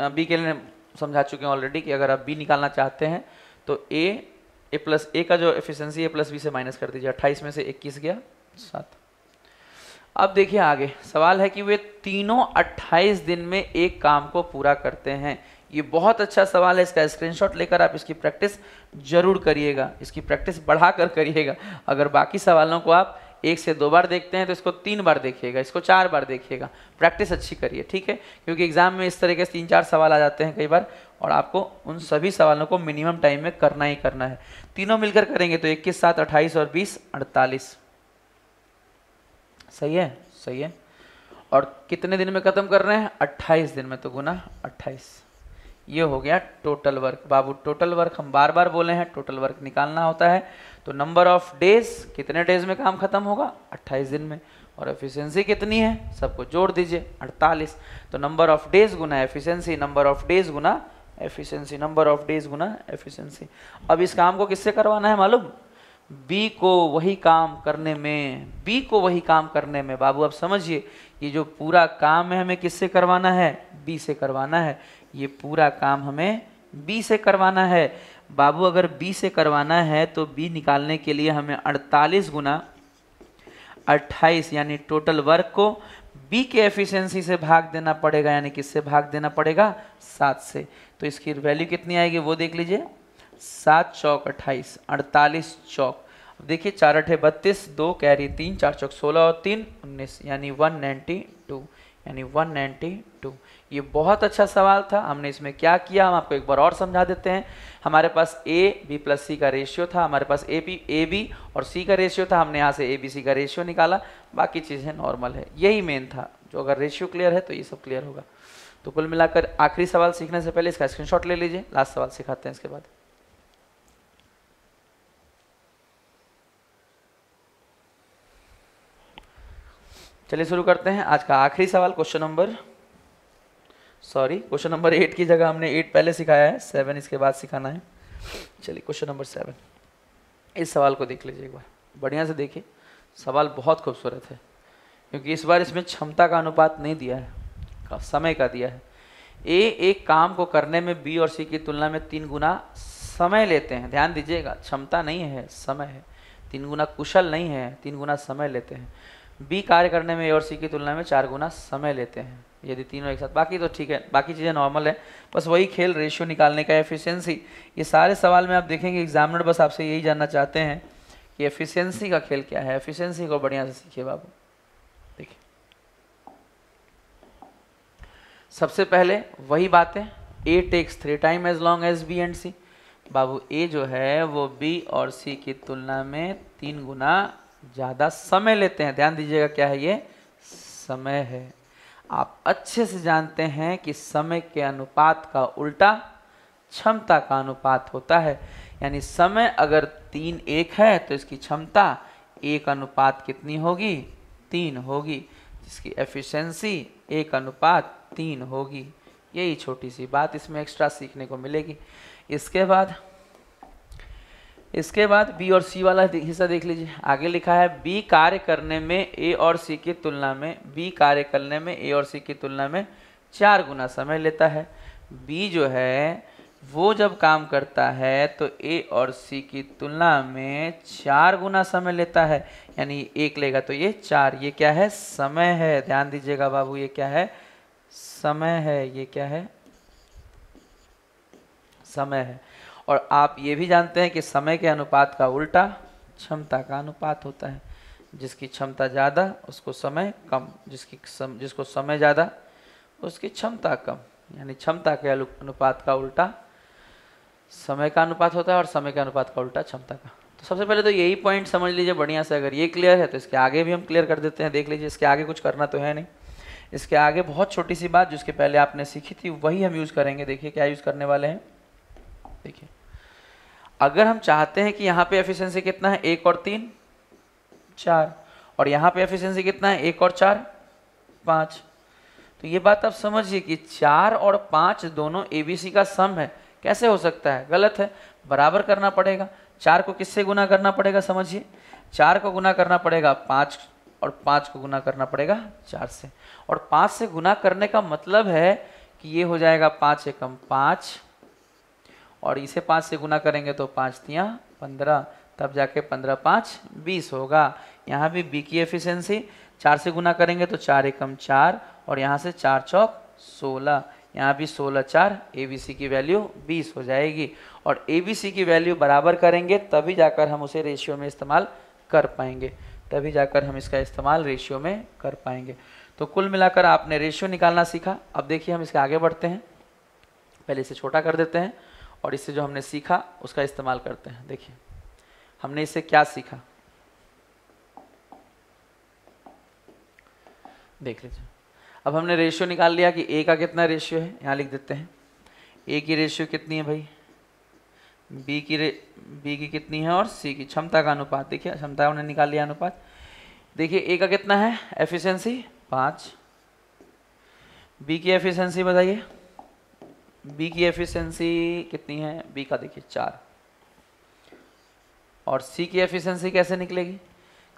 बी के लिए समझा चुके हैं ऑलरेडी कि अगर आप बी निकालना चाहते हैं तो ए प्लस ए का जो एफिशिएंसी ए प्लस बी से माइनस कर दीजिए। 28 में से 21 गया 7। अब देखिए आगे सवाल है कि वे तीनों 28 दिन में एक काम को पूरा करते हैं। ये बहुत अच्छा सवाल है, इसका स्क्रीनशॉट लेकर आप इसकी प्रैक्टिस जरूर करिएगा, इसकी प्रैक्टिस बढ़ाकर करिएगा। अगर बाकी सवालों को आप 1 से 2 बार देखते हैं तो इसको 3 बार देखिएगा, इसको 4 बार देखिएगा, प्रैक्टिस अच्छी करिए, ठीक है। क्योंकि एग्जाम में इस तरीके से 3-4 सवाल आ जाते हैं कई बार, और आपको उन सभी सवालों को मिनिमम टाइम में करना ही करना है। तीनों मिलकर करेंगे तो 21, 7, 28 और 20 48। सही है, सही है। और कितने दिन में खत्म कर रहे हैं, 28 दिन में, तो गुना 28। ये हो गया टोटल वर्क। बाबू टोटल वर्क हम बार बार बोले हैं, टोटल वर्क निकालना होता है तो नंबर ऑफ डेज, कितने डेज में काम खत्म होगा, 28 दिन में। और एफिशिएंसी कितनी है, सबको जोड़ दीजिए 48। तो नंबर ऑफ डेज गुना एफिशिएंसी, नंबर ऑफ डेज गुना एफिशिएंसी, नंबर ऑफ डेज गुना एफिशिएंसी। अब इस काम को किससे करवाना है मालूम, बी को वही काम करने में, बी को वही काम करने में, बाबू अब समझिए ये जो पूरा काम है हमें किससे करवाना है, बी से करवाना है। ये पूरा काम हमें बी से करवाना है बाबू। अगर बी से करवाना है तो बी निकालने के लिए हमें 48 गुना 28 यानी टोटल वर्क को बी के एफिशिएंसी से भाग देना पड़ेगा, यानी किससे भाग देना पड़ेगा, 7 से। तो इसकी वैल्यू कितनी आएगी वो देख लीजिए, 7 चौक 28, 48 चौक। अब देखिए 4 अठे 32, 2 कैरी 3, 4 चौक 16 और 3 19 यानी 192, यानी 192। ये बहुत अच्छा सवाल था। हमने इसमें क्या किया हम आपको एक बार और समझा देते हैं। हमारे पास ए बी प्लस सी का रेशियो था, हमारे पास ए बी और सी का रेशियो था, हमने यहाँ से ए बी सी का रेशियो निकाला, बाकी चीज़ें नॉर्मल है। यही मेन था, जो अगर रेशियो क्लियर है तो ये सब क्लियर होगा। तो कुल मिलाकर आखिरी सवाल सीखने से पहले इसका स्क्रीनशॉट ले लीजिए, लास्ट सवाल सिखाते हैं इसके बाद। चलिए शुरू करते हैं आज का आखिरी सवाल। क्वेश्चन नंबर 8 की जगह हमने 8 पहले सिखाया है, 7 इसके बाद सिखाना है। चलिए क्वेश्चन नंबर 7, इस सवाल को देख लीजिए एक बार, बढ़िया से देखिए। सवाल बहुत खूबसूरत है क्योंकि इस बार इसमें क्षमता का अनुपात नहीं दिया है, समय का दिया है। ए एक काम को करने में बी और सी की तुलना में 3 गुना समय लेते हैं। ध्यान दीजिएगा, क्षमता नहीं है, समय है। 3 गुना कुशल नहीं है, 3 गुना समय लेते हैं। बी कार्य करने में ए और सी की तुलना में 4 गुना समय लेते हैं, यदि तीनों एक साथ। बाकी तो ठीक है, बाकी चीज़ें नॉर्मल है, बस वही खेल रेशियो निकालने का, एफिशिएंसी। ये सारे सवाल में आप देखेंगे एग्जामिनर बस आपसे यही जानना चाहते हैं कि एफिशिएंसी का खेल क्या है। एफिशिएंसी को बढ़िया से सीखिए बाबू। देखिए सबसे पहले वही बातें, A takes 3 time as long as B and C. बाबू ए जो है वो बी और सी की तुलना में 3 गुना ज़्यादा समय लेते हैं। ध्यान दीजिएगा क्या है ये, समय है। आप अच्छे से जानते हैं कि समय के अनुपात का उल्टा क्षमता का अनुपात होता है। यानी समय अगर 3:1 है तो इसकी क्षमता 1 अनुपात कितनी होगी, 3 होगी, जिसकी एफिशिएंसी 1 अनुपात 3 होगी। यही छोटी सी बात इसमें एक्स्ट्रा सीखने को मिलेगी। इसके बाद बी और सी वाला हिस्सा देख लीजिए। आगे लिखा है बी कार्य करने में ए और सी की तुलना में, बी कार्य करने में ए और सी की तुलना में 4 गुना समय लेता है। बी जो है वो जब काम करता है तो ए और सी की तुलना में 4 गुना समय लेता है, यानी 1 लेगा तो ये 4। ये क्या है, समय है। ध्यान दीजिएगा बाबू, ये क्या है, समय है। ये क्या है, समय है। और आप ये भी जानते हैं कि समय के अनुपात का उल्टा क्षमता का अनुपात होता है। जिसकी क्षमता ज़्यादा उसको समय कम, जिसको समय ज़्यादा उसकी क्षमता कम, यानी क्षमता के अनुपात का उल्टा समय का अनुपात होता है और समय के अनुपात का उल्टा क्षमता का। तो सबसे पहले तो यही पॉइंट समझ लीजिए बढ़िया से। अगर ये क्लियर है तो इसके आगे भी हम क्लियर कर देते हैं। देख लीजिए, इसके आगे कुछ करना तो है नहीं। इसके आगे बहुत छोटी सी बात जिसके पहले आपने सीखी थी वही हम यूज़ करेंगे। देखिए क्या यूज़ करने वाले हैं। देखिए अगर हम चाहते हैं कि यहाँ पे एफिशिएंसी कितना है, 1 और 3 4, और यहाँ पे एफिशिएंसी कितना है, 1 और 4 5, तो ये बात आप समझिए कि 4 और 5 दोनों एबीसी का सम है। कैसे हो सकता है, गलत है। बराबर करना पड़ेगा। 4 को किससे गुना करना पड़ेगा, समझिए। 4 को गुना करना पड़ेगा 5 और 5 को गुना करना पड़ेगा 4 से। और 5 से गुना करने का मतलब है कि ये हो जाएगा 5 एकम 5, और इसे 5 से गुना करेंगे तो 5 तियां 15, तब जाके 15 5 20 होगा। यहाँ भी बी की एफिशिएंसी 4 से गुना करेंगे तो 4 एकम 4, और यहाँ से 4 चौक 16, यहाँ भी 16 4, एबीसी की वैल्यू 20 हो जाएगी। और एबीसी की वैल्यू बराबर करेंगे तभी जाकर हम उसे रेशियो में इस्तेमाल कर पाएंगे, तभी जाकर हम इसका इस्तेमाल रेशियो में कर पाएंगे। तो कुल मिलाकर आपने रेशियो निकालना सीखा। अब देखिए हम इसके आगे बढ़ते हैं। पहले इसे छोटा कर देते हैं और इससे जो हमने सीखा उसका इस्तेमाल करते हैं। देखिए हमने इससे क्या सीखा, देख लीजिए। अब हमने रेशियो निकाल लिया कि ए का कितना रेशियो है, यहाँ लिख देते हैं। ए की रेशियो कितनी है भाई, बी की कितनी है, और सी की क्षमता का अनुपात। देखिए क्षमता हमने निकाल लिया अनुपात। देखिए ए का कितना है एफिशिएंसी 5, बी की एफिशिएंसी बताइए, बी की एफिशिएंसी कितनी है, बी का देखिए 4। और सी की एफिशिएंसी कैसे निकलेगी,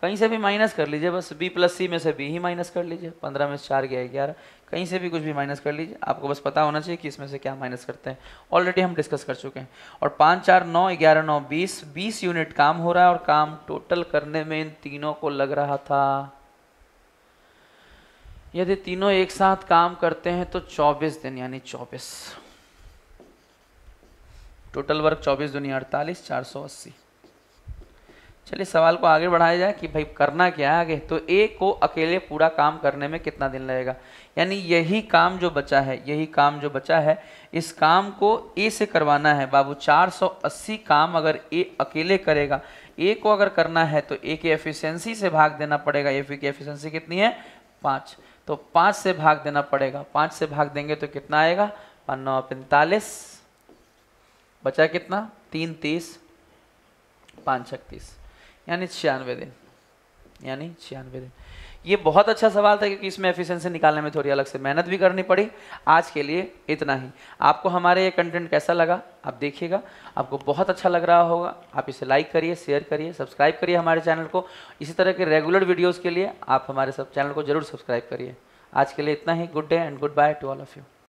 कहीं से भी माइनस कर लीजिए, बस बी प्लस सी में से बी ही माइनस कर लीजिए, 15 में से 4 गया 11, कहीं से भी कुछ भी माइनस कर लीजिए, आपको बस पता होना चाहिए कि इसमें से क्या माइनस करते हैं। ऑलरेडी हम डिस्कस कर चुके हैं। और 5 4 9 11 9 20, 20 यूनिट काम हो रहा है और काम टोटल करने में इन तीनों को लग रहा था, यदि तीनों एक साथ काम करते हैं तो 24 दिन, यानी 24, टोटल वर्क 24 दूनी 48, 480। चलिए सवाल को आगे बढ़ाया जाए कि भाई करना क्या है आगे। तो ए को अकेले पूरा काम करने में कितना दिन लगेगा, यानी यही काम जो बचा है, यही काम जो बचा है, इस काम को ए से करवाना है बाबू। 480 काम अगर ए अकेले करेगा, ए को अगर करना है तो ए की एफिशिएंसी से भाग देना पड़ेगा। ए की एफिशिएंसी कितनी है 5, तो 5 से भाग देना पड़ेगा। 5 से भाग देंगे तो कितना आएगा, 5 9 45, बचा कितना 3 30, 5 36, यानी 96 दिन, यानी 96 दिन। ये बहुत अच्छा सवाल था क्योंकि इसमें एफिशिएंसी निकालने में थोड़ी अलग से मेहनत भी करनी पड़ी। आज के लिए इतना ही। आपको हमारे ये कंटेंट कैसा लगा आप देखिएगा, आपको बहुत अच्छा लग रहा होगा। आप इसे लाइक करिए, शेयर करिए, सब्सक्राइब करिए हमारे चैनल को। इसी तरह के रेगुलर वीडियोज़ के लिए आप हमारे सब चैनल को जरूर सब्सक्राइब करिए। आज के लिए इतना ही। Good day and goodbye to all of you.